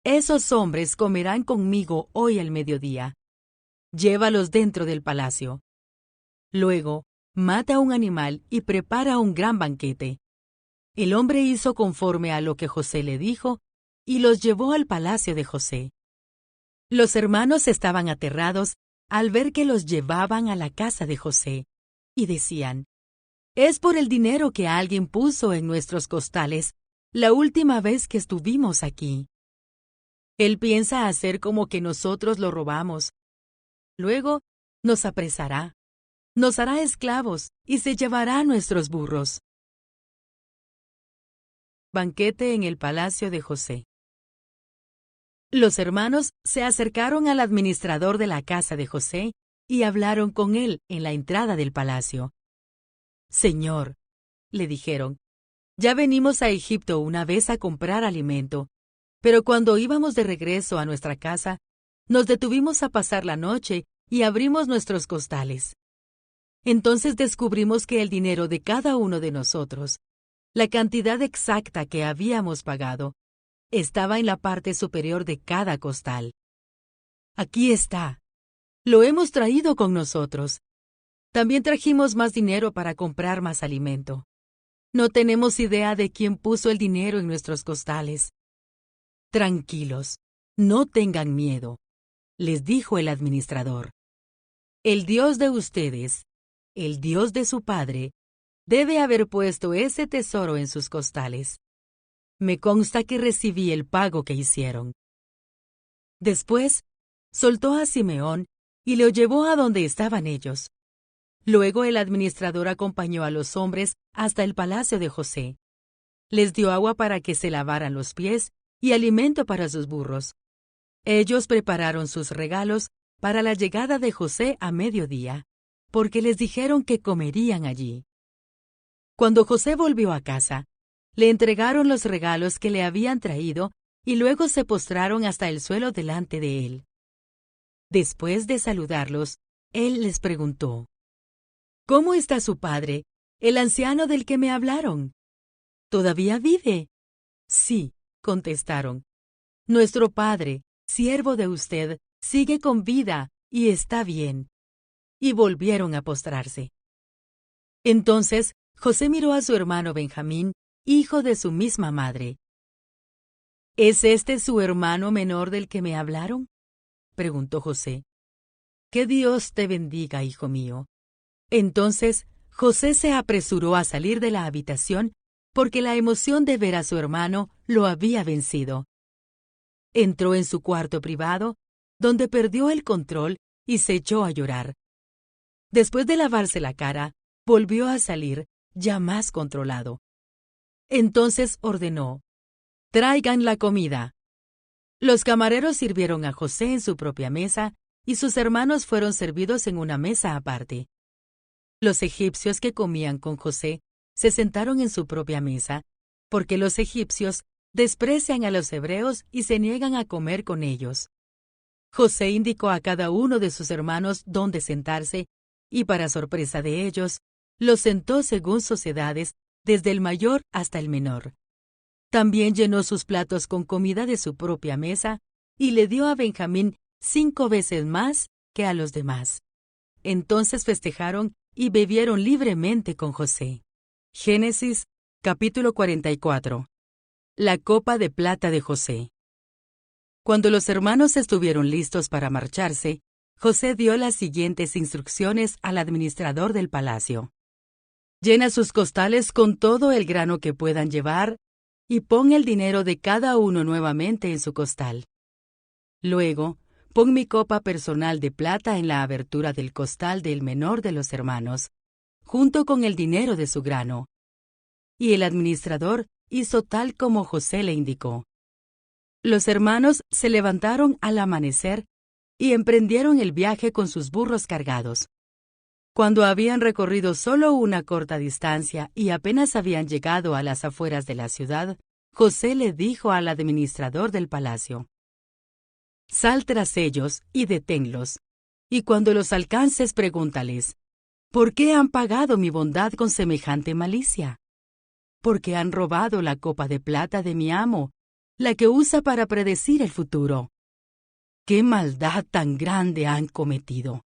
esos hombres comerán conmigo hoy al mediodía. Llévalos dentro del palacio. Luego, mata un animal y prepara un gran banquete. El hombre hizo conforme a lo que José le dijo y los llevó al palacio de José. Los hermanos estaban aterrados al ver que los llevaban a la casa de José, y decían, es por el dinero que alguien puso en nuestros costales la última vez que estuvimos aquí. Él piensa hacer como que nosotros lo robamos. Luego nos apresará, nos hará esclavos y se llevará nuestros burros. Banquete en el palacio de José. Los hermanos se acercaron al administrador de la casa de José y hablaron con él en la entrada del palacio. Señor, le dijeron, ya venimos a Egipto una vez a comprar alimento, pero cuando íbamos de regreso a nuestra casa, nos detuvimos a pasar la noche y abrimos nuestros costales. Entonces descubrimos que el dinero de cada uno de nosotros, la cantidad exacta que habíamos pagado, estaba en la parte superior de cada costal. Aquí está. Lo hemos traído con nosotros. También trajimos más dinero para comprar más alimento. No tenemos idea de quién puso el dinero en nuestros costales. Tranquilos, no tengan miedo, les dijo el administrador. El Dios de ustedes, el Dios de su padre, debe haber puesto ese tesoro en sus costales. Me consta que recibí el pago que hicieron. Después, soltó a Simeón y lo llevó a donde estaban ellos. Luego el administrador acompañó a los hombres hasta el palacio de José. Les dio agua para que se lavaran los pies y alimento para sus burros. Ellos prepararon sus regalos para la llegada de José a mediodía, porque les dijeron que comerían allí. Cuando José volvió a casa, le entregaron los regalos que le habían traído y luego se postraron hasta el suelo delante de él. Después de saludarlos, él les preguntó, ¿cómo está su padre, el anciano del que me hablaron? ¿Todavía vive? Sí, contestaron. Nuestro padre, siervo de usted, sigue con vida y está bien. Y volvieron a postrarse. Entonces José miró a su hermano Benjamín, hijo de su misma madre. ¿Es este su hermano menor del que me hablaron?, preguntó José. Que Dios te bendiga, hijo mío. Entonces José se apresuró a salir de la habitación porque la emoción de ver a su hermano lo había vencido. Entró en su cuarto privado, donde perdió el control y se echó a llorar. Después de lavarse la cara, volvió a salir, ya más controlado. Entonces ordenó: «Traigan la comida». Los camareros sirvieron a José en su propia mesa, y sus hermanos fueron servidos en una mesa aparte. Los egipcios que comían con José se sentaron en su propia mesa, porque los egipcios desprecian a los hebreos y se niegan a comer con ellos. José indicó a cada uno de sus hermanos dónde sentarse, y para sorpresa de ellos, los sentó según sus edades, desde el mayor hasta el menor. También llenó sus platos con comida de su propia mesa, y le dio a Benjamín 5 veces más que a los demás. Entonces festejaron y bebieron libremente con José. Génesis, capítulo 44. La copa de plata de José. Cuando los hermanos estuvieron listos para marcharse, José dio las siguientes instrucciones al administrador del palacio. Llena sus costales con todo el grano que puedan llevar y pon el dinero de cada uno nuevamente en su costal. Luego, pon mi copa personal de plata en la abertura del costal del menor de los hermanos, junto con el dinero de su grano. Y el administrador hizo tal como José le indicó. Los hermanos se levantaron al amanecer y emprendieron el viaje con sus burros cargados. Cuando habían recorrido solo una corta distancia y apenas habían llegado a las afueras de la ciudad, José le dijo al administrador del palacio: «Sal tras ellos y deténlos, y cuando los alcances pregúntales, ¿por qué han pagado mi bondad con semejante malicia? Porque han robado la copa de plata de mi amo, la que usa para predecir el futuro. ¿Qué maldad tan grande han cometido?».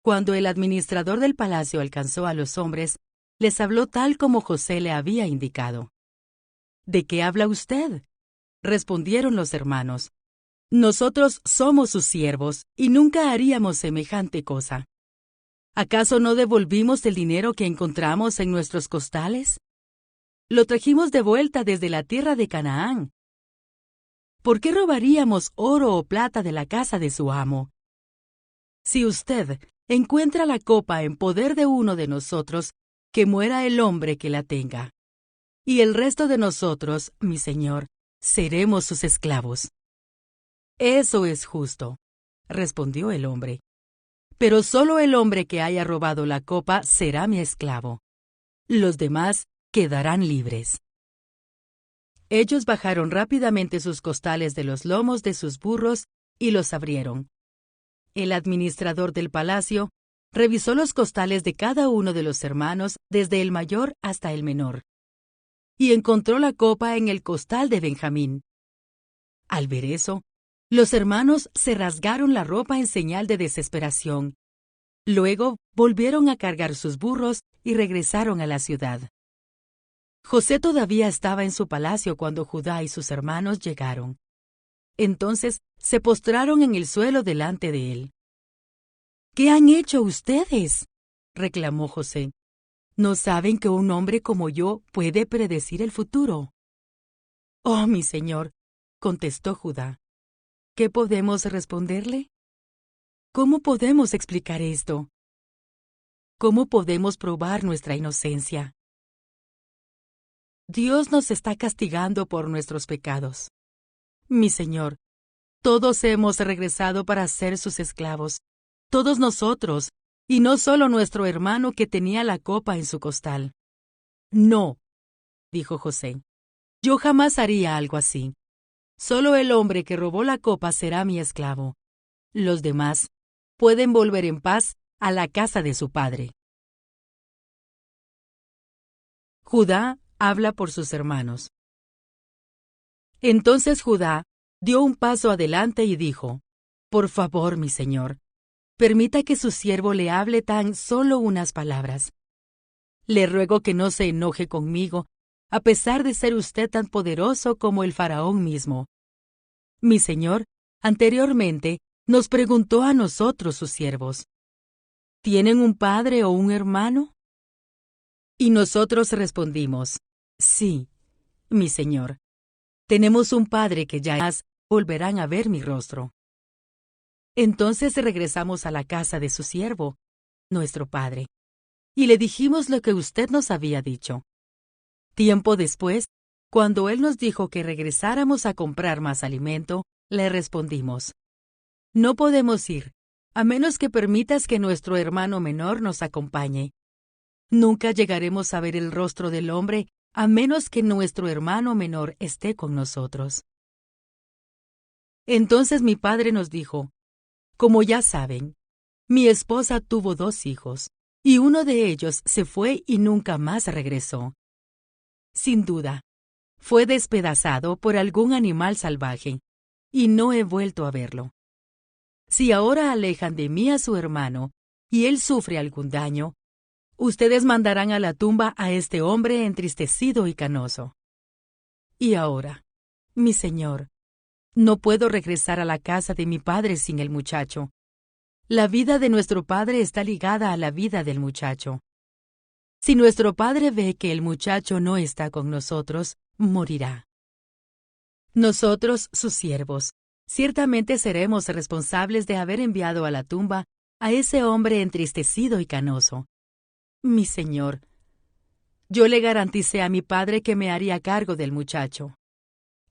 Cuando el administrador del palacio alcanzó a los hombres, les habló tal como José le había indicado. «¿De qué habla usted?», respondieron los hermanos. «Nosotros somos sus siervos y nunca haríamos semejante cosa. ¿Acaso no devolvimos el dinero que encontramos en nuestros costales? Lo trajimos de vuelta desde la tierra de Canaán. ¿Por qué robaríamos oro o plata de la casa de su amo? Si usted encuentra la copa en poder de uno de nosotros, que muera el hombre que la tenga. Y el resto de nosotros, mi señor, seremos sus esclavos». «Eso es justo», respondió el hombre. «Pero solo el hombre que haya robado la copa será mi esclavo. Los demás quedarán libres». Ellos bajaron rápidamente sus costales de los lomos de sus burros y los abrieron. El administrador del palacio revisó los costales de cada uno de los hermanos, desde el mayor hasta el menor, y encontró la copa en el costal de Benjamín. Al ver eso, los hermanos se rasgaron la ropa en señal de desesperación. Luego volvieron a cargar sus burros y regresaron a la ciudad. José todavía estaba en su palacio cuando Judá y sus hermanos llegaron. Entonces se postraron en el suelo delante de él. «¿Qué han hecho ustedes?», reclamó José. «¿No saben que un hombre como yo puede predecir el futuro?». «Oh, mi señor», contestó Judá, «¿qué podemos responderle? ¿Cómo podemos explicar esto? ¿Cómo podemos probar nuestra inocencia? Dios nos está castigando por nuestros pecados. Mi señor, todos hemos regresado para ser sus esclavos, todos nosotros, y no solo nuestro hermano que tenía la copa en su costal». «No», dijo José, «yo jamás haría algo así. Solo el hombre que robó la copa será mi esclavo. Los demás pueden volver en paz a la casa de su padre». Judá habla por sus hermanos. Entonces Judá dio un paso adelante y dijo: Por favor, mi señor, permita que su siervo le hable tan solo unas palabras. Le ruego que no se enoje conmigo, a pesar de ser usted tan poderoso como el faraón mismo. Mi señor, anteriormente, nos preguntó a nosotros, sus siervos, ¿tienen un padre o un hermano? Y nosotros respondimos, sí, mi señor. Tenemos un padre que ya jamás volverán a ver mi rostro. Entonces regresamos a la casa de su siervo, nuestro padre, y le dijimos lo que usted nos había dicho. Tiempo después, cuando él nos dijo que regresáramos a comprar más alimento, le respondimos, no podemos ir, a menos que permitas que nuestro hermano menor nos acompañe. Nunca llegaremos a ver el rostro del hombre a menos que nuestro hermano menor esté con nosotros. Entonces mi padre nos dijo, como ya saben, mi esposa tuvo 2 hijos, y uno de ellos se fue y nunca más regresó. Sin duda, fue despedazado por algún animal salvaje, y no he vuelto a verlo. Si ahora alejan de mí a su hermano, y él sufre algún daño, ustedes mandarán a la tumba a este hombre entristecido y canoso. Y ahora, mi señor, no puedo regresar a la casa de mi padre sin el muchacho. La vida de nuestro padre está ligada a la vida del muchacho. Si nuestro padre ve que el muchacho no está con nosotros, morirá. Nosotros, sus siervos, ciertamente seremos responsables de haber enviado a la tumba a ese hombre entristecido y canoso. Mi señor, yo le garanticé a mi padre que me haría cargo del muchacho.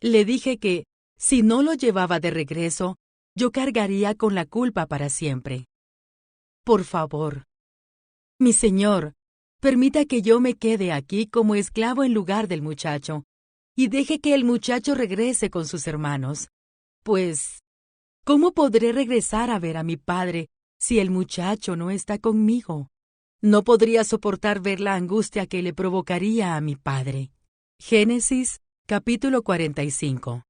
Le dije que, si no lo llevaba de regreso, yo cargaría con la culpa para siempre. Por favor, mi señor, permita que yo me quede aquí como esclavo en lugar del muchacho, y deje que el muchacho regrese con sus hermanos. Pues, ¿cómo podré regresar a ver a mi padre si el muchacho no está conmigo? No podría soportar ver la angustia que le provocaría a mi padre. Génesis, capítulo 45.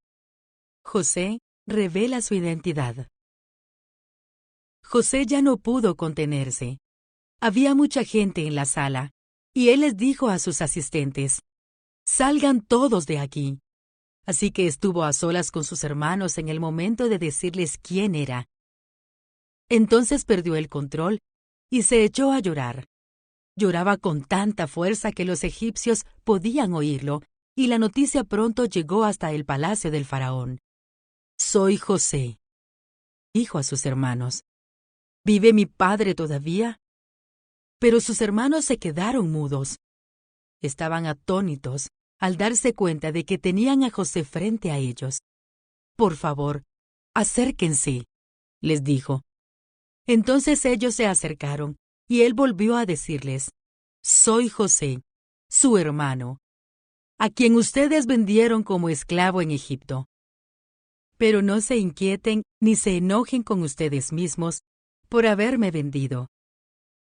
José revela su identidad. José ya no pudo contenerse. Había mucha gente en la sala, y él les dijo a sus asistentes, «Salgan todos de aquí». Así que estuvo a solas con sus hermanos en el momento de decirles quién era. Entonces perdió el control y se echó a llorar. Lloraba con tanta fuerza que los egipcios podían oírlo, y la noticia pronto llegó hasta el palacio del faraón. «Soy José», dijo a sus hermanos. «¿Vive mi padre todavía?» Pero sus hermanos se quedaron mudos. Estaban atónitos al darse cuenta de que tenían a José frente a ellos. «Por favor, acérquense», les dijo. Entonces ellos se acercaron, y él volvió a decirles, «Soy José, su hermano, a quien ustedes vendieron como esclavo en Egipto. Pero no se inquieten ni se enojen con ustedes mismos por haberme vendido.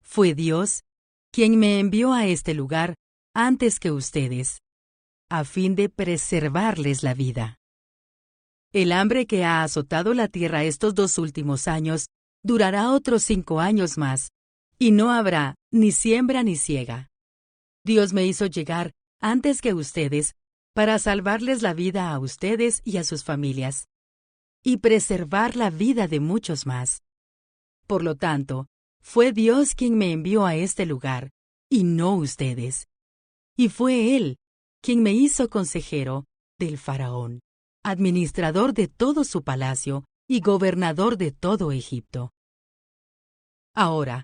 Fue Dios quien me envió a este lugar antes que ustedes, a fin de preservarles la vida. El hambre que ha azotado la tierra estos 2 últimos años durará otros 5 años más, y no habrá ni siembra ni siega. Dios me hizo llegar antes que ustedes para salvarles la vida a ustedes y a sus familias, y preservar la vida de muchos más. Por lo tanto, fue Dios quien me envió a este lugar, y no ustedes. Y fue Él quien me hizo consejero del faraón, administrador de todo su palacio y gobernador de todo Egipto. Ahora,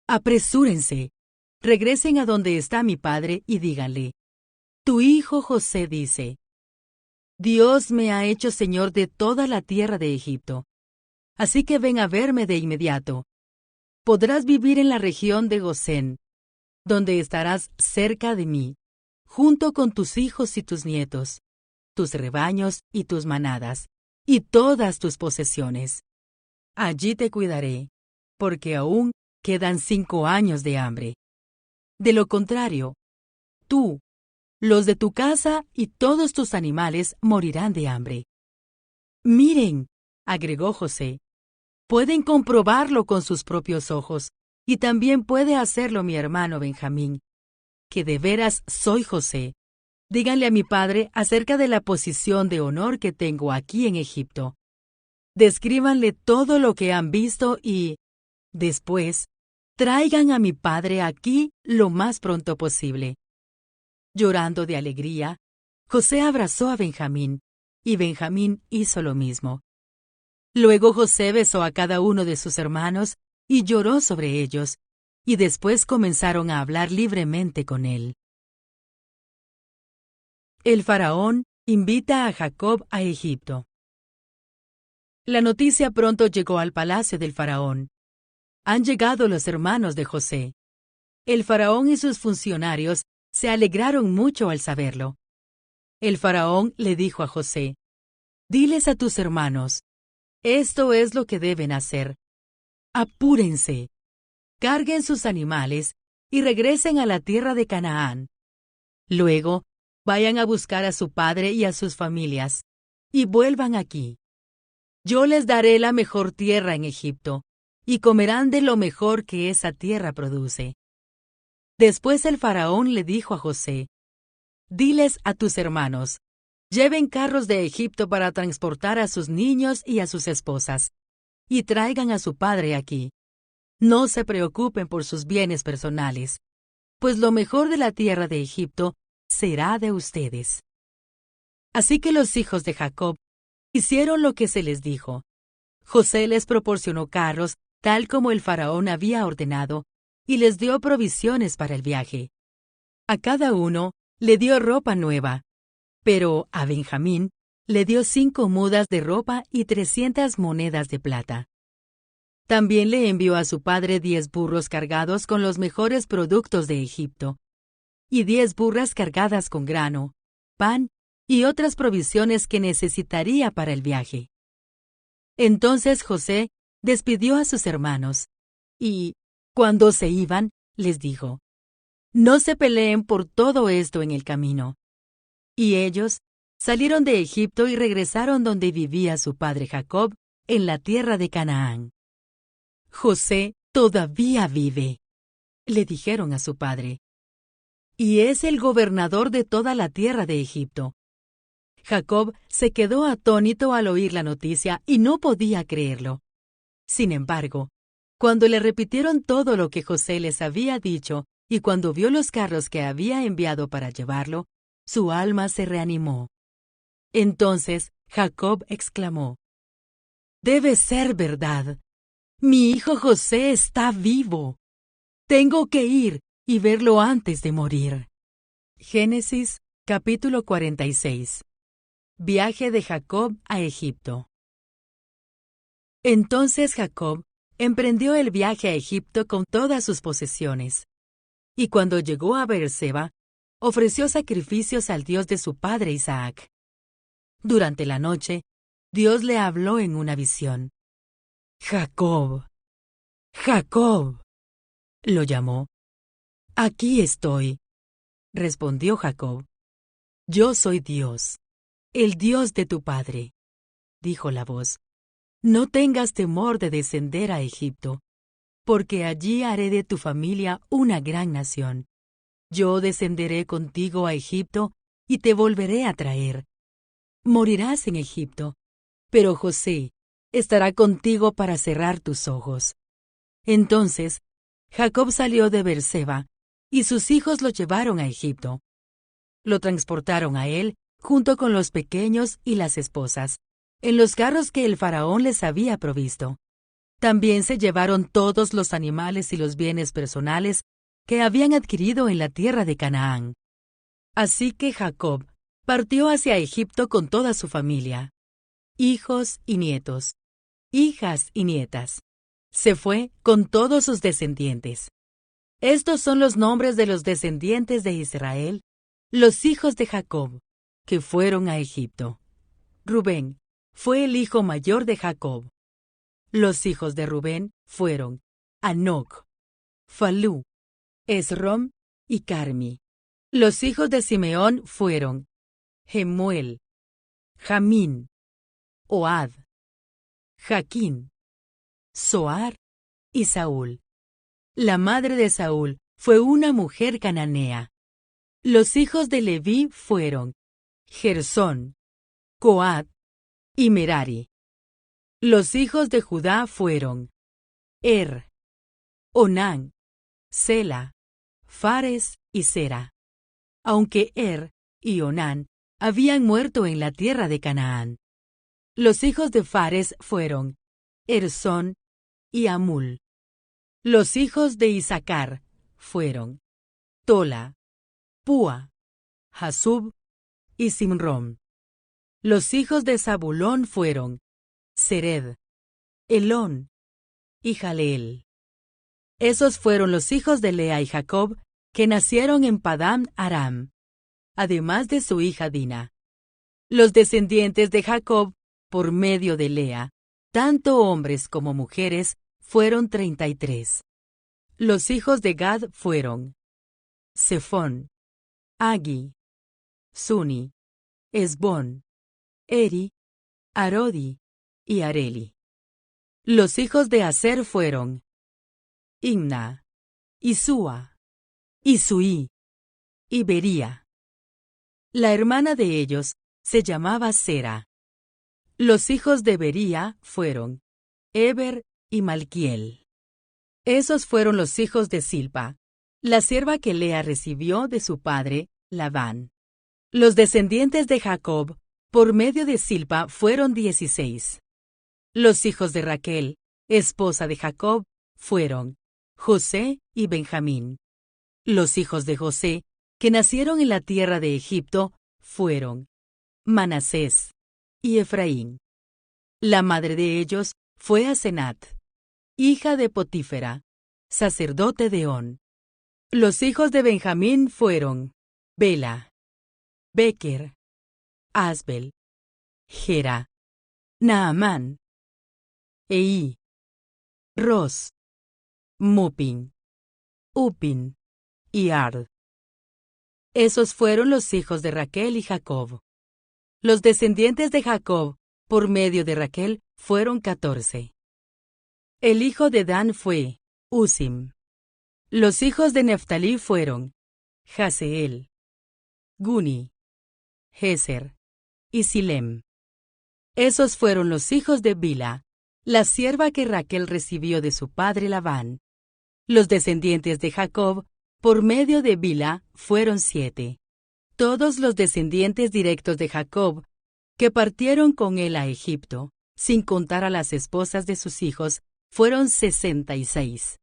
apresúrense, regresen a donde está mi padre y díganle, tu hijo José dice, Dios me ha hecho señor de toda la tierra de Egipto. Así que ven a verme de inmediato. Podrás vivir en la región de Gosén, donde estarás cerca de mí, junto con tus hijos y tus nietos, tus rebaños y tus manadas, y todas tus posesiones. Allí te cuidaré, porque aún quedan 5 años de hambre. De lo contrario, tú, los de tu casa y todos tus animales morirán de hambre. Miren, agregó José, Pueden comprobarlo con sus propios ojos, y también puede hacerlo mi hermano Benjamín, que de veras soy José. Díganle a mi padre acerca de la posición de honor que tengo aquí en Egipto. Descríbanle todo lo que han visto y, después, traigan a mi padre aquí lo más pronto posible. Llorando de alegría, José abrazó a Benjamín, y Benjamín hizo lo mismo. Luego José besó a cada uno de sus hermanos y lloró sobre ellos, y después comenzaron a hablar libremente con él. El faraón invita a Jacob a Egipto. La noticia pronto llegó al palacio del faraón. Han llegado los hermanos de José. El faraón y sus funcionarios se alegraron mucho al saberlo. El faraón le dijo a José: «Diles a tus hermanos, esto es lo que deben hacer. Apúrense, carguen sus animales y regresen a la tierra de Canaán. Luego, vayan a buscar a su padre y a sus familias, y vuelvan aquí. Yo les daré la mejor tierra en Egipto, y comerán de lo mejor que esa tierra produce». Después el faraón le dijo a José: «Diles a tus hermanos, lleven carros de Egipto para transportar a sus niños y a sus esposas, y traigan a su padre aquí. No se preocupen por sus bienes personales, pues lo mejor de la tierra de Egipto será de ustedes». Así que los hijos de Jacob hicieron lo que se les dijo. José les proporcionó carros, tal como el faraón había ordenado, y les dio provisiones para el viaje. A cada uno le dio ropa nueva, pero a Benjamín le dio 5 mudas de ropa y 300 monedas de plata. También le envió a su padre 10 burros cargados con los mejores productos de Egipto, y 10 burras cargadas con grano, pan y otras provisiones que necesitaría para el viaje. Entonces José despidió a sus hermanos, y, cuando se iban, les dijo: «No se peleen por todo esto en el camino». Y ellos salieron de Egipto y regresaron donde vivía su padre Jacob, en la tierra de Canaán. «José todavía vive», le dijeron a su padre, «y es el gobernador de toda la tierra de Egipto». Jacob se quedó atónito al oír la noticia y no podía creerlo. Sin embargo, cuando le repitieron todo lo que José les había dicho y cuando vio los carros que había enviado para llevarlo, su alma se reanimó. Entonces Jacob exclamó: «Debe ser verdad. Mi hijo José está vivo. Tengo que ir y verlo antes de morir». Génesis, capítulo 46. Viaje de Jacob a Egipto. Entonces Jacob emprendió el viaje a Egipto con todas sus posesiones. Y cuando llegó a Beerseba, ofreció sacrificios al Dios de su padre Isaac. Durante la noche, Dios le habló en una visión. «Jacob, Jacob», lo llamó. «Aquí estoy», respondió Jacob. «Yo soy Dios, el Dios de tu padre», dijo la voz. «No tengas temor de descender a Egipto, porque allí haré de tu familia una gran nación. Yo descenderé contigo a Egipto y te volveré a traer. Morirás en Egipto, pero José estará contigo para cerrar tus ojos». Entonces Jacob salió de Beerseba, y sus hijos lo llevaron a Egipto. Lo transportaron a él, junto con los pequeños y las esposas, en los carros que el faraón les había provisto. También se llevaron todos los animales y los bienes personales que habían adquirido en la tierra de Canaán. Así que Jacob partió hacia Egipto con toda su familia, hijos y nietos, hijas y nietas. Se fue con todos sus descendientes. Estos son los nombres de los descendientes de Israel, los hijos de Jacob, que fueron a Egipto. Rubén fue el hijo mayor de Jacob. Los hijos de Rubén fueron Hanoc, Falú, Esrom y Carmi. Los hijos de Simeón fueron Jemuel, Jamín, Ohad, Jaquín, Zoar y Saúl. La madre de Saúl fue una mujer cananea. Los hijos de Leví fueron Gersón, Coat y Merari. Los hijos de Judá fueron Onán, Sela, Fares y Zera. Aunque y Onán habían muerto en la tierra de Canaán. Los hijos de Fares fueron Ersón y Amul. Los hijos de Isaacar fueron Tola, Púa, Jasub y Simrón. Los hijos de Zabulón fueron Sered, Elón y Jaleel. Esos fueron los hijos de Lea y Jacob que nacieron en Padán Aram, además de su hija Dina. Los descendientes de Jacob, por medio de Lea, tanto hombres como mujeres, fueron 33. Los hijos de Gad fueron Sefón, Agi, Suni, Esbón, Eri, Arodi y Areli. Los hijos de Aser fueron Imna, Isúa, Isuí y Bería. La hermana de ellos se llamaba Sera. Los hijos de Bería fueron Eber y Malquiel. Esos fueron los hijos de Silpa, la sierva que Lea recibió de su padre, Labán. Los descendientes de Jacob, por medio de Silpa, fueron 16. Los hijos de Raquel, esposa de Jacob, fueron José y Benjamín. Los hijos de José, que nacieron en la tierra de Egipto, fueron Manasés y Efraín. La madre de ellos fue Asenat, hija de Potífera, sacerdote de On. Los hijos de Benjamín fueron Bela, Beker, Asbel, Gera, Naamán, Eí, Ros, Mupin, Upin y Ard. Esos fueron los hijos de Raquel y Jacob. Los descendientes de Jacob, por medio de Raquel, fueron 14. El hijo de Dan fue Usim. Los hijos de Neftalí fueron Jaseel, Guni, Jeser y Silem. Esos fueron los hijos de Bila, la sierva que Raquel recibió de su padre Labán. Los descendientes de Jacob, por medio de Bila, fueron 7. Todos los descendientes directos de Jacob, que partieron con él a Egipto, sin contar a las esposas de sus hijos, fueron 66.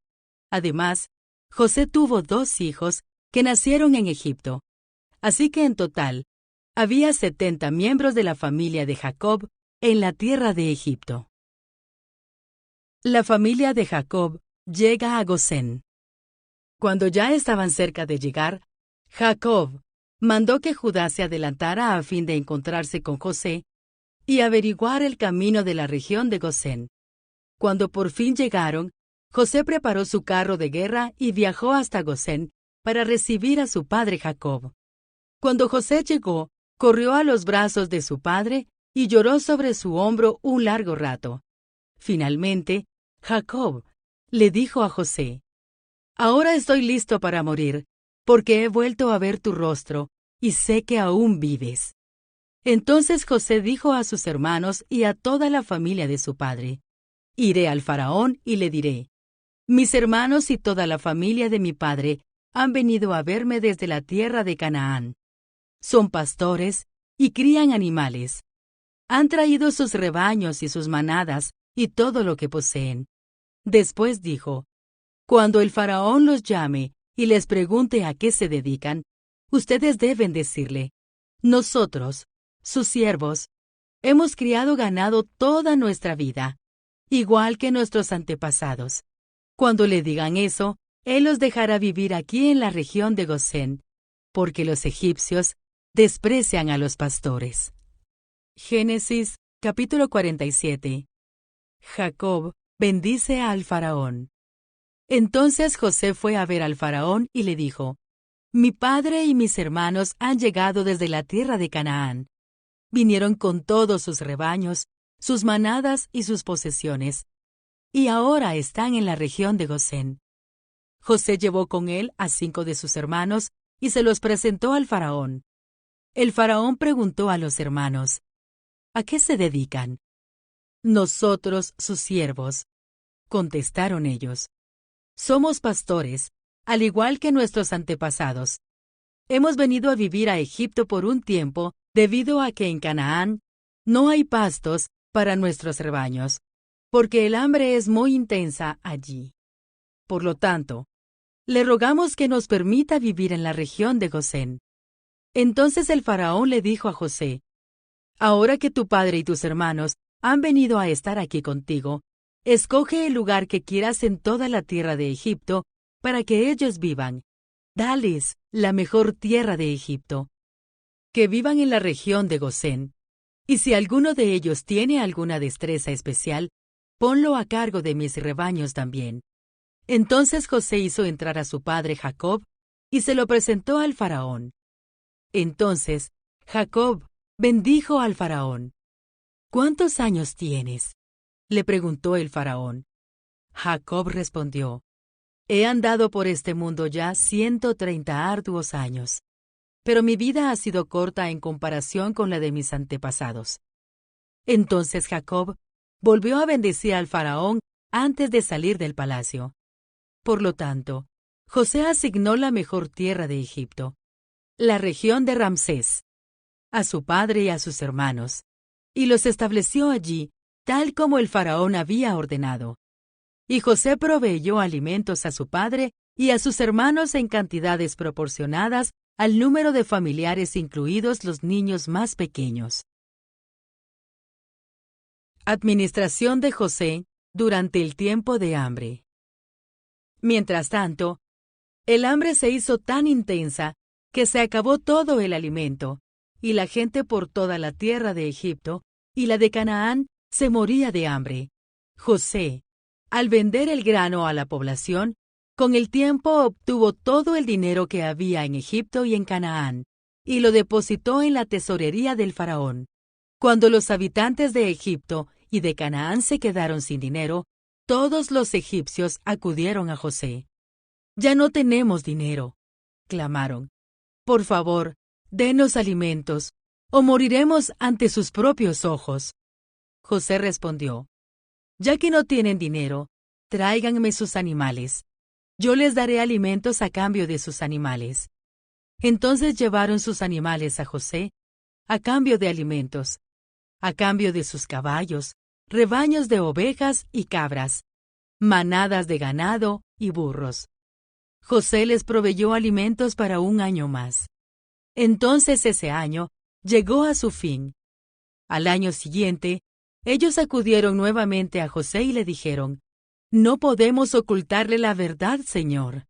Además, José tuvo 2 hijos que nacieron en Egipto. Así que en total, había 70 miembros de la familia de Jacob en la tierra de Egipto. La familia de Jacob llega a Gosén. Cuando ya estaban cerca de llegar, Jacob mandó que Judá se adelantara a fin de encontrarse con José y averiguar el camino de la región de Gosén. Cuando por fin llegaron, José preparó su carro de guerra y viajó hasta Gosén para recibir a su padre Jacob. Cuando José llegó, corrió a los brazos de su padre y lloró sobre su hombro un largo rato. Finalmente, Jacob le dijo a José: «Ahora estoy listo para morir, porque he vuelto a ver tu rostro, y sé que aún vives». Entonces José dijo a sus hermanos y a toda la familia de su padre: «Iré al faraón y le diré: mis hermanos y toda la familia de mi padre han venido a verme desde la tierra de Canaán. Son pastores y crían animales. Han traído sus rebaños y sus manadas y todo lo que poseen». Después dijo: «Cuando el faraón los llame y les pregunte a qué se dedican, ustedes deben decirle: nosotros, sus siervos, hemos criado ganado toda nuestra vida, igual que nuestros antepasados». Cuando le digan eso, él los dejará vivir aquí en la región de Gosén, porque los egipcios desprecian a los pastores. Génesis, capítulo 47. Jacob bendice al faraón. Entonces José fue a ver al faraón y le dijo: «Mi padre y mis hermanos han llegado desde la tierra de Canaán. Vinieron con todos sus rebaños, sus manadas y sus posesiones. y ahora están en la región de Gosén. José llevó con él a 5 de sus hermanos y se los presentó al faraón. El faraón preguntó a los hermanos, ¿a qué se dedican? Nosotros, sus siervos, contestaron ellos. Somos pastores, al igual que nuestros antepasados. Hemos venido a vivir a Egipto por un tiempo debido a que en Canaán no hay pastos para nuestros rebaños, porque el hambre es muy intensa allí. Por lo tanto, le rogamos que nos permita vivir en la región de Gosén. Entonces el faraón le dijo a José, ahora que tu padre y tus hermanos han venido a estar aquí contigo, escoge el lugar que quieras en toda la tierra de Egipto para que ellos vivan. Dales la mejor tierra de Egipto. Que vivan en la región de Gosén. Y si alguno de ellos tiene alguna destreza especial, ponlo a cargo de mis rebaños también. Entonces José hizo entrar a su padre Jacob y se lo presentó al faraón. Entonces Jacob bendijo al faraón. ¿Cuántos años tienes?, le preguntó el faraón. Jacob respondió, he andado por este mundo ya 130 arduos años, pero mi vida ha sido corta en comparación con la de mis antepasados. Entonces Jacob volvió a bendecir al faraón antes de salir del palacio. Por lo tanto, José asignó la mejor tierra de Egipto, la región de Ramsés, a su padre y a sus hermanos, y los estableció allí, tal como el faraón había ordenado. Y José proveyó alimentos a su padre y a sus hermanos en cantidades proporcionadas al número de familiares, incluidos los niños más pequeños. Administración de José durante el tiempo de hambre. Mientras tanto, el hambre se hizo tan intensa que se acabó todo el alimento, y la gente por toda la tierra de Egipto y la de Canaán se moría de hambre. José, al vender el grano a la población, con el tiempo obtuvo todo el dinero que había en Egipto y en Canaán, y lo depositó en la tesorería del faraón. Cuando los habitantes de Egipto y de Canaán se quedaron sin dinero, todos los egipcios acudieron a José. «Ya no tenemos dinero», clamaron. «Por favor, denos alimentos, o moriremos ante sus propios ojos». José respondió, «Ya que no tienen dinero, tráiganme sus animales. Yo les daré alimentos a cambio de sus animales». Entonces llevaron sus animales a José, a cambio de alimentos, a cambio de sus caballos, rebaños de ovejas y cabras, manadas de ganado y burros. José les proveyó alimentos para un año más. Entonces ese año llegó a su fin. Al año siguiente, ellos acudieron nuevamente a José y le dijeron, «No podemos ocultarle la verdad, Señor.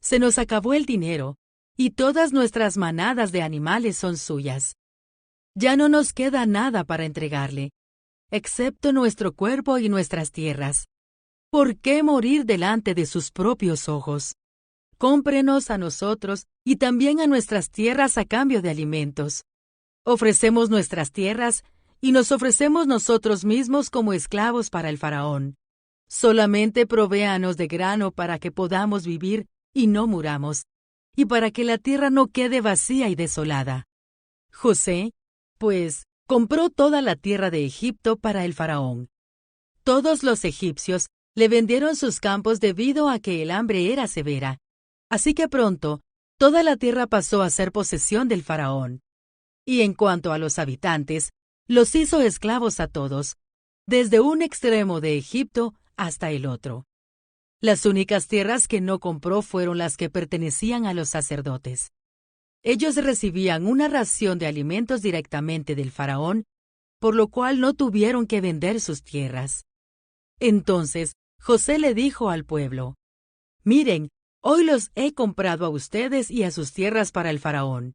Se nos acabó el dinero, y todas nuestras manadas de animales son suyas. Ya no nos queda nada para entregarle, excepto nuestro cuerpo y nuestras tierras. ¿Por qué morir delante de sus propios ojos? Cómprenos a nosotros y también a nuestras tierras a cambio de alimentos. Ofrecemos nuestras tierras y nos ofrecemos nosotros mismos como esclavos para el faraón. Solamente provéanos de grano para que podamos vivir y no muramos, y para que la tierra no quede vacía y desolada». José, pues, compró toda la tierra de Egipto para el faraón. Todos los egipcios le vendieron sus campos debido a que el hambre era severa. Así que pronto, toda la tierra pasó a ser posesión del faraón. Y en cuanto a los habitantes, los hizo esclavos a todos, desde un extremo de Egipto hasta el otro. Las únicas tierras que no compró fueron las que pertenecían a los sacerdotes. Ellos recibían una ración de alimentos directamente del faraón, por lo cual no tuvieron que vender sus tierras. Entonces José le dijo al pueblo, «Miren, hoy los he comprado a ustedes y a sus tierras para el faraón.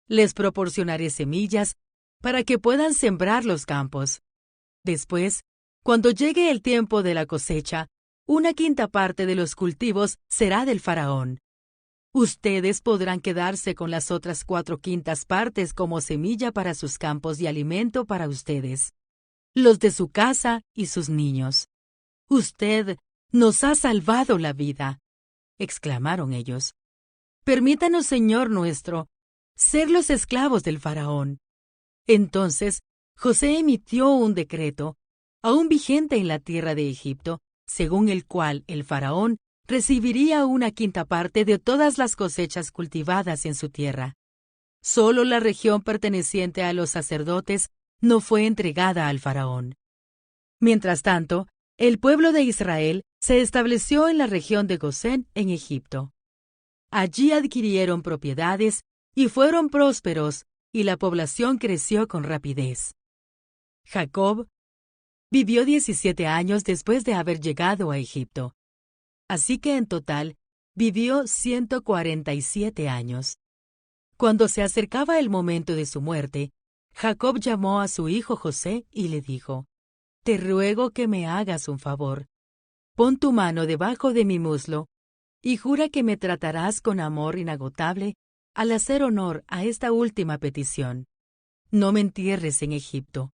Les proporcionaré semillas para que puedan sembrar los campos. Después, cuando llegue el tiempo de la cosecha, 1/5 parte de los cultivos será del faraón. Ustedes podrán quedarse con las otras 4/5 partes como semilla para sus campos y alimento para ustedes, los de su casa y sus niños». Usted nos ha salvado la vida, exclamaron ellos. Permítanos, Señor nuestro, ser los esclavos del faraón. Entonces José emitió un decreto, aún vigente en la tierra de Egipto, según el cual el faraón recibiría una quinta parte de todas las cosechas cultivadas en su tierra. Solo la región perteneciente a los sacerdotes no fue entregada al faraón. Mientras tanto, el pueblo de Israel se estableció en la región de Gosén, en Egipto. Allí adquirieron propiedades y fueron prósperos, y la población creció con rapidez. Jacob vivió 17 años después de haber llegado a Egipto. Así que en total vivió 147 años. Cuando se acercaba el momento de su muerte, Jacob llamó a su hijo José y le dijo: «Te ruego que me hagas un favor. Pon tu mano debajo de mi muslo y jura que me tratarás con amor inagotable al hacer honor a esta última petición. No me entierres en Egipto.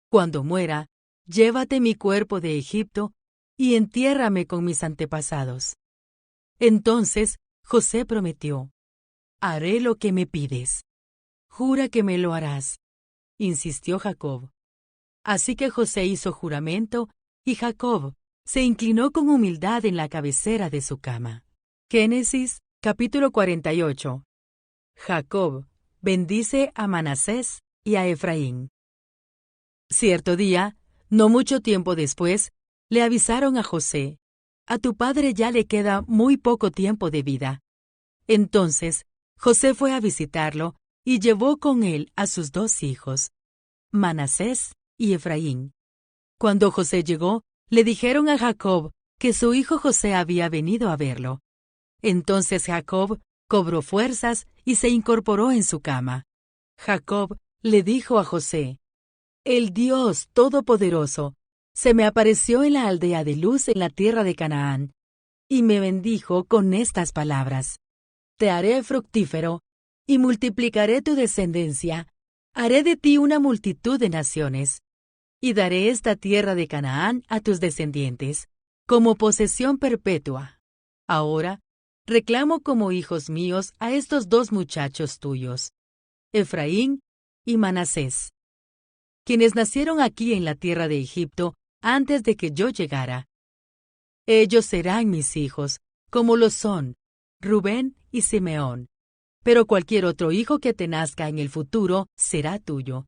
Cuando muera, llévate mi cuerpo de Egipto y entiérrame con mis antepasados». Entonces José prometió: «Haré lo que me pides». «Jura que me lo harás», insistió Jacob. Así que José hizo juramento y Jacob se inclinó con humildad en la cabecera de su cama. Génesis, capítulo 48. Jacob bendice a Manasés y a Efraín. Cierto día, no mucho tiempo después, le avisaron a José: «A tu padre ya le queda muy poco tiempo de vida». Entonces, José fue a visitarlo y llevó con él a sus dos hijos, Manasés y Efraín. Cuando José llegó, le dijeron a Jacob que su hijo José había venido a verlo. Entonces Jacob cobró fuerzas y se incorporó en su cama. Jacob le dijo a José: «El Dios Todopoderoso se me apareció en la aldea de Luz en la tierra de Canaán, y me bendijo con estas palabras: Te haré fructífero, y multiplicaré tu descendencia, haré de ti una multitud de naciones, y daré esta tierra de Canaán a tus descendientes, como posesión perpetua. Ahora, reclamo como hijos míos a estos dos muchachos tuyos, Efraín y Manasés, quienes nacieron aquí en la tierra de Egipto antes de que yo llegara. Ellos serán mis hijos, como lo son Rubén y Simeón, pero cualquier otro hijo que te nazca en el futuro será tuyo,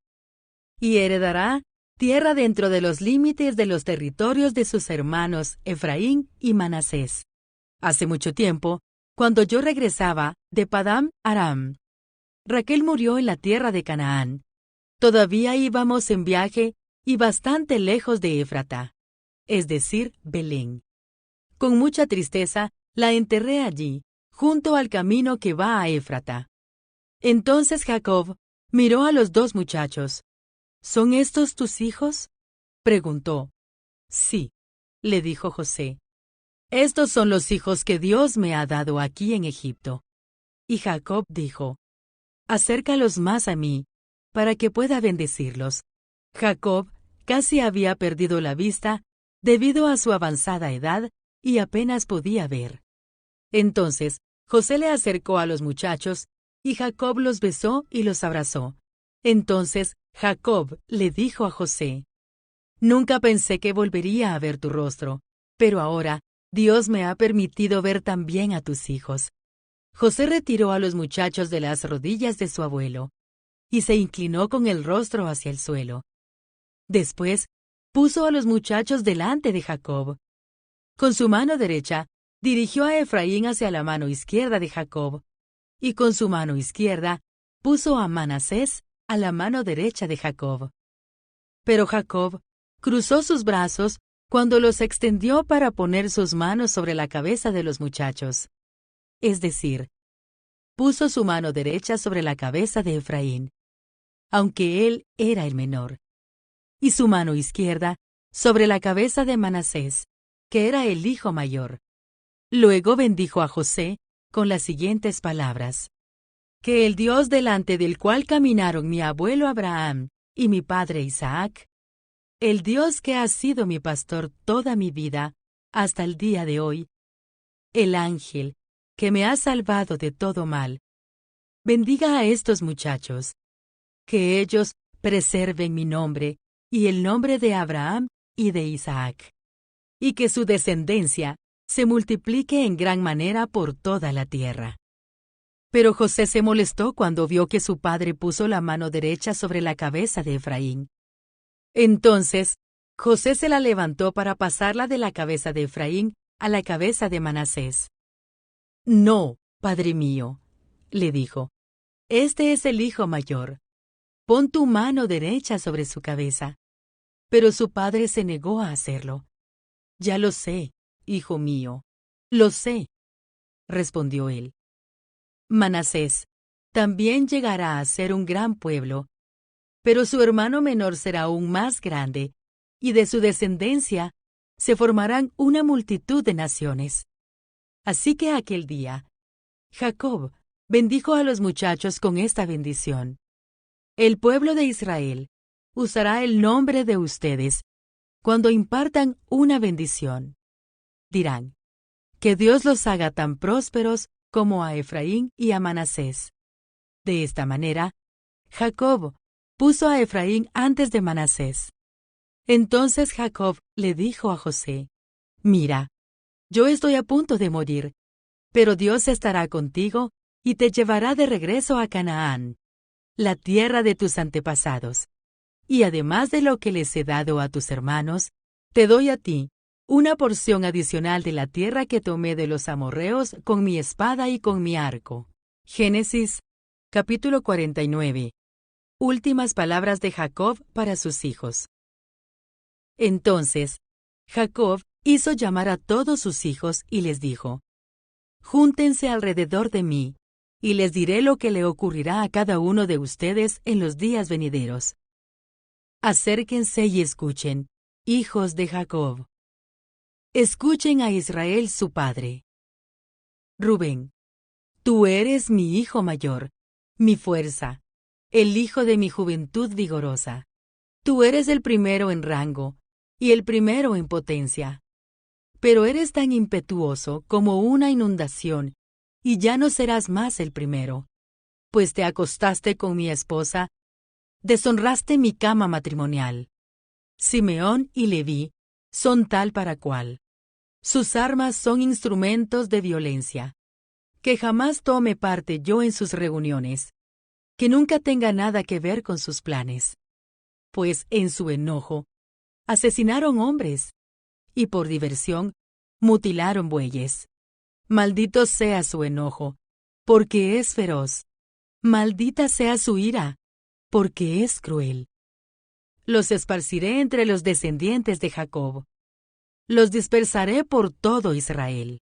y heredará tierra dentro de los límites de los territorios de sus hermanos Efraín y Manasés. Hace mucho tiempo, cuando yo regresaba de Padán Aram, Raquel murió en la tierra de Canaán. Todavía íbamos en viaje y bastante lejos de Éfrata, es decir, Belén. Con mucha tristeza la enterré allí, junto al camino que va a Éfrata. Entonces Jacob miró a los dos muchachos. ¿Son estos tus hijos?, preguntó. Sí, le dijo José. Estos son los hijos que Dios me ha dado aquí en Egipto. Y Jacob dijo: Acércalos más a mí, para que pueda bendecirlos. Jacob casi había perdido la vista debido a su avanzada edad y apenas podía ver. Entonces José le acercó a los muchachos, y Jacob los besó y los abrazó. Entonces Jacob le dijo a José: Nunca pensé que volvería a ver tu rostro, pero ahora Dios me ha permitido ver también a tus hijos. José retiró a los muchachos de las rodillas de su abuelo, y se inclinó con el rostro hacia el suelo. Después puso a los muchachos delante de Jacob. Con su mano derecha dirigió a Efraín hacia la mano izquierda de Jacob, y con su mano izquierda puso a Manasés a la mano derecha de Jacob. Pero Jacob cruzó sus brazos cuando los extendió para poner sus manos sobre la cabeza de los muchachos. Es decir, puso su mano derecha sobre la cabeza de Efraín, aunque él era el menor, y su mano izquierda sobre la cabeza de Manasés, que era el hijo mayor. Luego bendijo a José con las siguientes palabras: Que el Dios delante del cual caminaron mi abuelo Abraham y mi padre Isaac, el Dios que ha sido mi pastor toda mi vida, hasta el día de hoy, el ángel que me ha salvado de todo mal, bendiga a estos muchachos, que ellos preserven mi nombre y el nombre de Abraham y de Isaac, y que su descendencia se multiplique en gran manera por toda la tierra. Pero José se molestó cuando vio que su padre puso la mano derecha sobre la cabeza de Efraín. Entonces, José se la levantó para pasarla de la cabeza de Efraín a la cabeza de Manasés. No, padre mío, le dijo, este es el hijo mayor. Pon tu mano derecha sobre su cabeza. Pero su padre se negó a hacerlo. Ya lo sé, hijo mío, lo sé, respondió él. Manasés también llegará a ser un gran pueblo, pero su hermano menor será aún más grande, y de su descendencia se formarán una multitud de naciones. Así que aquel día, Jacob bendijo a los muchachos con esta bendición. El pueblo de Israel usará el nombre de ustedes cuando impartan una bendición. Dirán, que Dios los haga tan prósperos como a Efraín y a Manasés. De esta manera, Jacob puso a Efraín antes de Manasés. Entonces Jacob le dijo a José, mira, yo estoy a punto de morir, pero Dios estará contigo y te llevará de regreso a Canaán, la tierra de tus antepasados. Y además de lo que les he dado a tus hermanos, te doy a ti una porción adicional de la tierra que tomé de los amorreos con mi espada y con mi arco. Génesis, capítulo 49. Últimas palabras de Jacob para sus hijos. Entonces, Jacob hizo llamar a todos sus hijos y les dijo, júntense alrededor de mí, y les diré lo que le ocurrirá a cada uno de ustedes en los días venideros. Acérquense y escuchen, hijos de Jacob. Escuchen a Israel su padre. Rubén, tú eres mi hijo mayor, mi fuerza, el hijo de mi juventud vigorosa. Tú eres el primero en rango y el primero en potencia. Pero eres tan impetuoso como una inundación, y ya no serás más el primero, pues te acostaste con mi esposa, deshonraste mi cama matrimonial. Simeón y Leví son tal para cual. Sus armas son instrumentos de violencia. Que jamás tome parte yo en sus reuniones, que nunca tenga nada que ver con sus planes. Pues en su enojo asesinaron hombres, y por diversión mutilaron bueyes. Maldito sea su enojo, porque es feroz. Maldita sea su ira, porque es cruel. Los esparciré entre los descendientes de Jacob. Los dispersaré por todo Israel.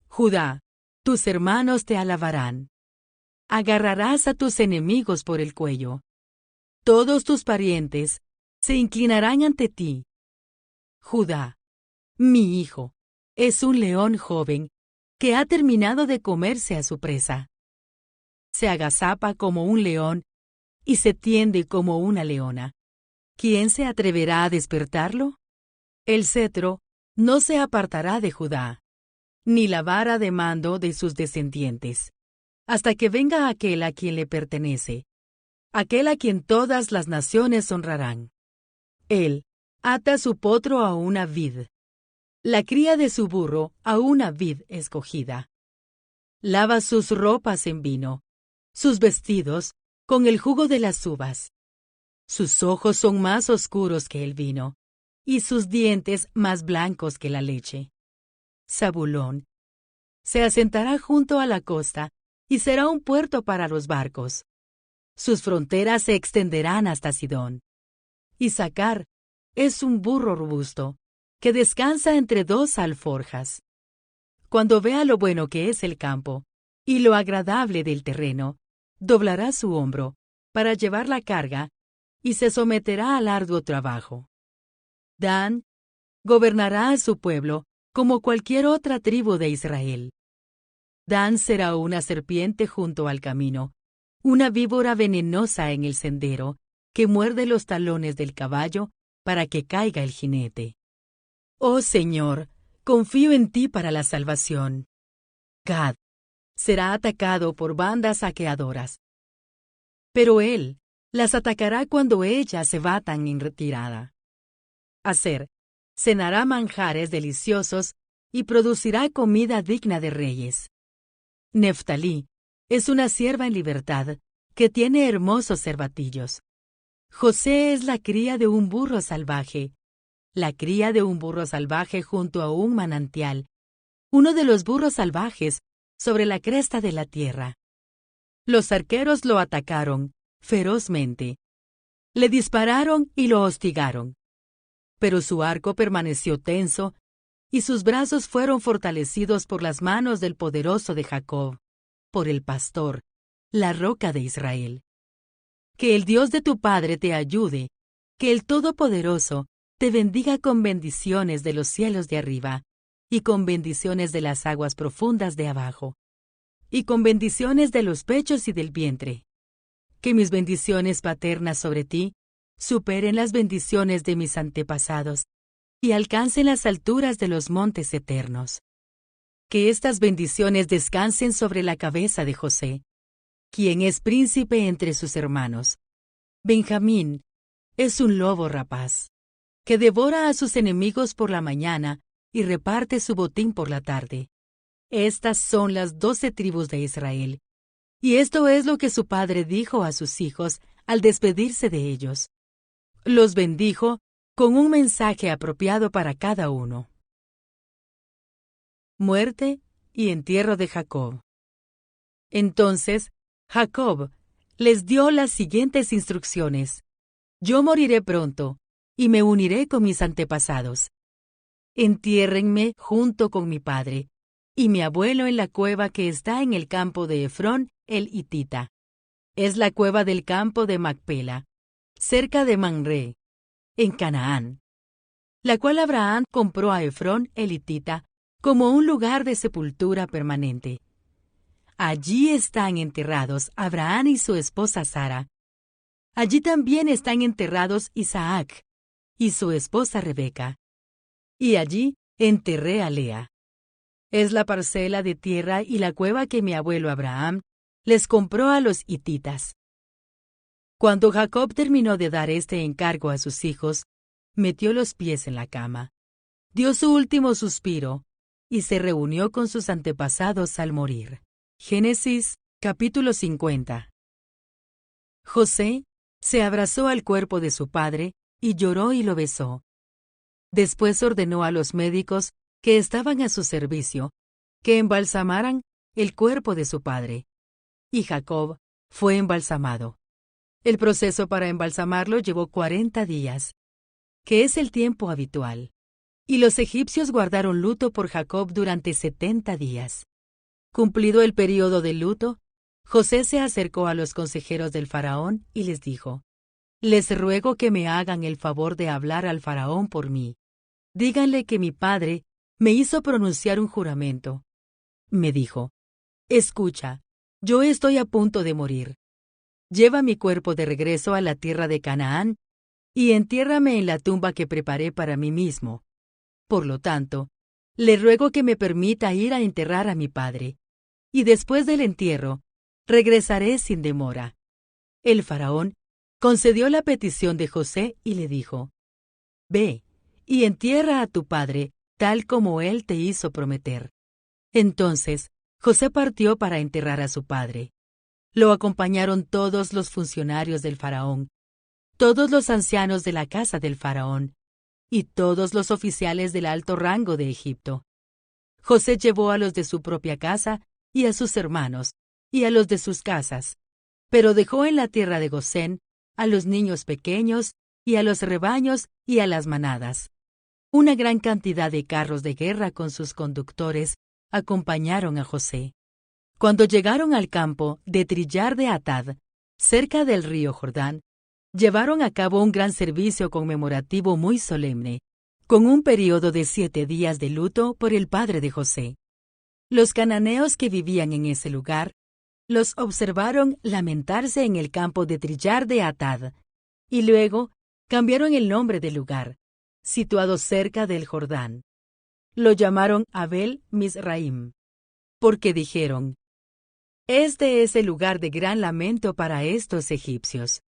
Judá, tus hermanos te alabarán. Agarrarás a tus enemigos por el cuello. Todos tus parientes se inclinarán ante ti. Judá, mi hijo, es un león joven que ha terminado de comerse a su presa. Se agazapa como un león y se tiende como una leona. ¿Quién se atreverá a despertarlo? El cetro no se apartará de Judá, ni la vara de mando de sus descendientes, hasta que venga aquel a quien le pertenece, aquel a quien todas las naciones honrarán. Él ata su potro a una vid, la cría de su burro a una vid escogida. Lava sus ropas en vino, sus vestidos con el jugo de las uvas. Sus ojos son más oscuros que el vino, y sus dientes más blancos que la leche. Zabulón se asentará junto a la costa y será un puerto para los barcos. Sus fronteras se extenderán hasta Sidón. Isaacar es un burro robusto que descansa entre dos alforjas. Cuando vea lo bueno que es el campo y lo agradable del terreno, doblará su hombro para llevar la carga y se someterá al arduo trabajo. Dan gobernará a su pueblo como cualquier otra tribu de Israel. Dan será una serpiente junto al camino, una víbora venenosa en el sendero, que muerde los talones del caballo para que caiga el jinete. Oh Señor, confío en ti para la salvación. Gad será atacado por bandas saqueadoras, pero él las atacará cuando ellas se batan en retirada. Aser cenará manjares deliciosos y producirá comida digna de reyes. Neftalí es una sierva en libertad que tiene hermosos cervatillos. José es la cría de un burro salvaje, la cría de un burro salvaje junto a un manantial, uno de los burros salvajes sobre la cresta de la tierra. Los arqueros lo atacaron ferozmente. Le dispararon y lo hostigaron. Pero su arco permaneció tenso y sus brazos fueron fortalecidos por las manos del poderoso de Jacob, por el pastor, la roca de Israel. Que el Dios de tu padre te ayude, que el Todopoderoso te bendiga con bendiciones de los cielos de arriba, y con bendiciones de las aguas profundas de abajo, y con bendiciones de los pechos y del vientre. Que mis bendiciones paternas sobre ti superen las bendiciones de mis antepasados, y alcancen las alturas de los montes eternos. Que estas bendiciones descansen sobre la cabeza de José, quien es príncipe entre sus hermanos. Benjamín es un lobo rapaz, que devora a sus enemigos por la mañana y reparte su botín por la tarde. Estas son las 12 tribus de Israel. Y esto es lo que su padre dijo a sus hijos al despedirse de ellos. Los bendijo con un mensaje apropiado para cada uno. Muerte y entierro de Jacob. Entonces, Jacob les dio las siguientes instrucciones. Yo moriré pronto, y me uniré con mis antepasados. Entiérrenme junto con mi padre y mi abuelo en la cueva que está en el campo de Efrón el hitita. Es la cueva del campo de Macpela, cerca de Manré, en Canaán, la cual Abraham compró a Efrón el hitita como un lugar de sepultura permanente. Allí están enterrados Abraham y su esposa Sara. Allí también están enterrados Isaac y su esposa Rebeca. Y allí enterré a Lea. Es la parcela de tierra y la cueva que mi abuelo Abraham les compró a los hititas. Cuando Jacob terminó de dar este encargo a sus hijos, metió los pies en la cama, dio su último suspiro y se reunió con sus antepasados al morir. Génesis, capítulo 50. José se abrazó al cuerpo de su padre y lloró y lo besó. Después ordenó a los médicos que estaban a su servicio que embalsamaran el cuerpo de su padre. Y Jacob fue embalsamado. El proceso para embalsamarlo llevó 40 días, que es el tiempo habitual. Y los egipcios guardaron luto por Jacob durante 70 días. Cumplido el período de luto, José se acercó a los consejeros del faraón y les dijo: Les ruego que me hagan el favor de hablar al faraón por mí. Díganle que mi padre me hizo pronunciar un juramento. Me dijo: Escucha, yo estoy a punto de morir. Lleva mi cuerpo de regreso a la tierra de Canaán y entiérrame en la tumba que preparé para mí mismo. Por lo tanto, le ruego que me permita ir a enterrar a mi padre, y después del entierro, regresaré sin demora. El faraón concedió la petición de José y le dijo: Ve y entierra a tu padre tal como él te hizo prometer. Entonces, José partió para enterrar a su padre. Lo acompañaron todos los funcionarios del faraón, todos los ancianos de la casa del faraón, y todos los oficiales del alto rango de Egipto. José llevó a los de su propia casa y a sus hermanos, y a los de sus casas, pero dejó en la tierra de Gosén a los niños pequeños, y a los rebaños y a las manadas. Una gran cantidad de carros de guerra con sus conductores acompañaron a José. Cuando llegaron al campo de Trillar de Atad, cerca del río Jordán, llevaron a cabo un gran servicio conmemorativo muy solemne, con un período de 7 días de luto por el padre de José. Los cananeos que vivían en ese lugar los observaron lamentarse en el campo de Trillar de Atad, y luego cambiaron el nombre del lugar, situado cerca del Jordán. Lo llamaron Abel Mizraim, porque dijeron: Este es el lugar de gran lamento para estos egipcios.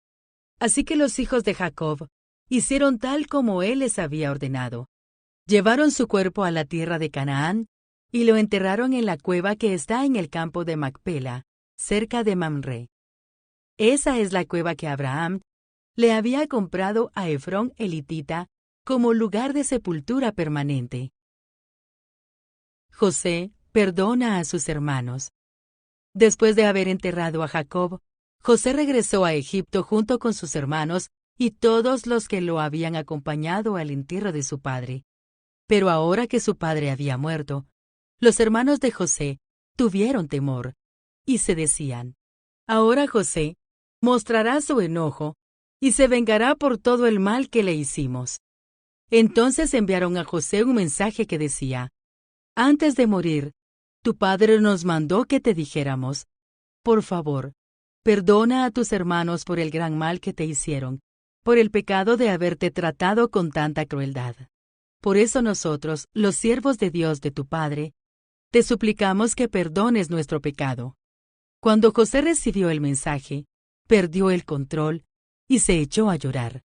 Así que los hijos de Jacob hicieron tal como él les había ordenado. Llevaron su cuerpo a la tierra de Canaán y lo enterraron en la cueva que está en el campo de Macpela, cerca de Mamre. Esa es la cueva que Abraham le había comprado a Efrón elitita como lugar de sepultura permanente. José perdona a sus hermanos. Después de haber enterrado a Jacob, José regresó a Egipto junto con sus hermanos y todos los que lo habían acompañado al entierro de su padre. Pero ahora que su padre había muerto, los hermanos de José tuvieron temor y se decían: Ahora José mostrará su enojo y se vengará por todo el mal que le hicimos. Entonces enviaron a José un mensaje que decía: Antes de morir, tu padre nos mandó que te dijéramos: Por favor, perdona a tus hermanos por el gran mal que te hicieron, por el pecado de haberte tratado con tanta crueldad. Por eso nosotros, los siervos de Dios de tu padre, te suplicamos que perdones nuestro pecado. Cuando José recibió el mensaje, perdió el control y se echó a llorar.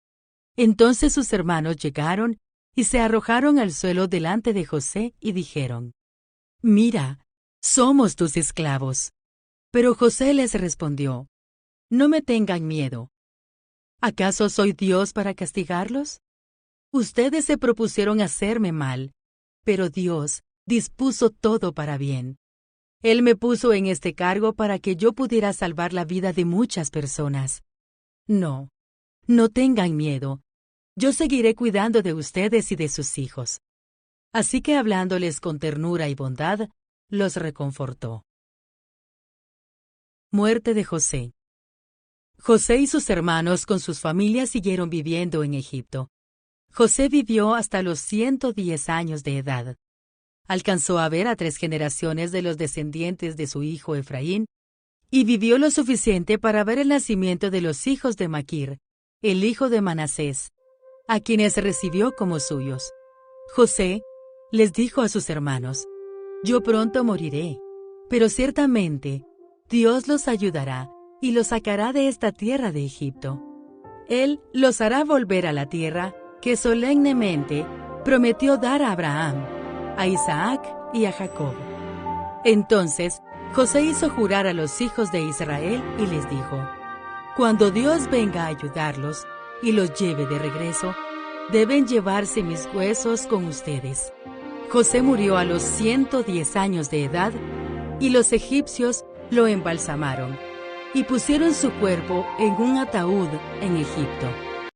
Entonces sus hermanos llegaron y se arrojaron al suelo delante de José y dijeron: Mira, somos tus esclavos. Pero José les respondió: No me tengan miedo. ¿Acaso soy Dios para castigarlos? Ustedes se propusieron hacerme mal, pero Dios dispuso todo para bien. Él me puso en este cargo para que yo pudiera salvar la vida de muchas personas. No tengan miedo. Yo seguiré cuidando de ustedes y de sus hijos. Así que hablándoles con ternura y bondad, los reconfortó. Muerte de José. José y sus hermanos con sus familias siguieron viviendo en Egipto. José vivió hasta los 110 años de edad. Alcanzó a ver a 3 generaciones de los descendientes de su hijo Efraín, y vivió lo suficiente para ver el nacimiento de los hijos de Maquir, el hijo de Manasés, a quienes recibió como suyos. José les dijo a sus hermanos: Yo pronto moriré, pero ciertamente Dios los ayudará y los sacará de esta tierra de Egipto. Él los hará volver a la tierra que solemnemente prometió dar a Abraham, a Isaac y a Jacob. Entonces José hizo jurar a los hijos de Israel y les dijo: Cuando Dios venga a ayudarlos y los lleve de regreso, deben llevarse mis huesos con ustedes. José murió a los 110 años de edad, y los egipcios lo embalsamaron y pusieron su cuerpo en un ataúd en Egipto.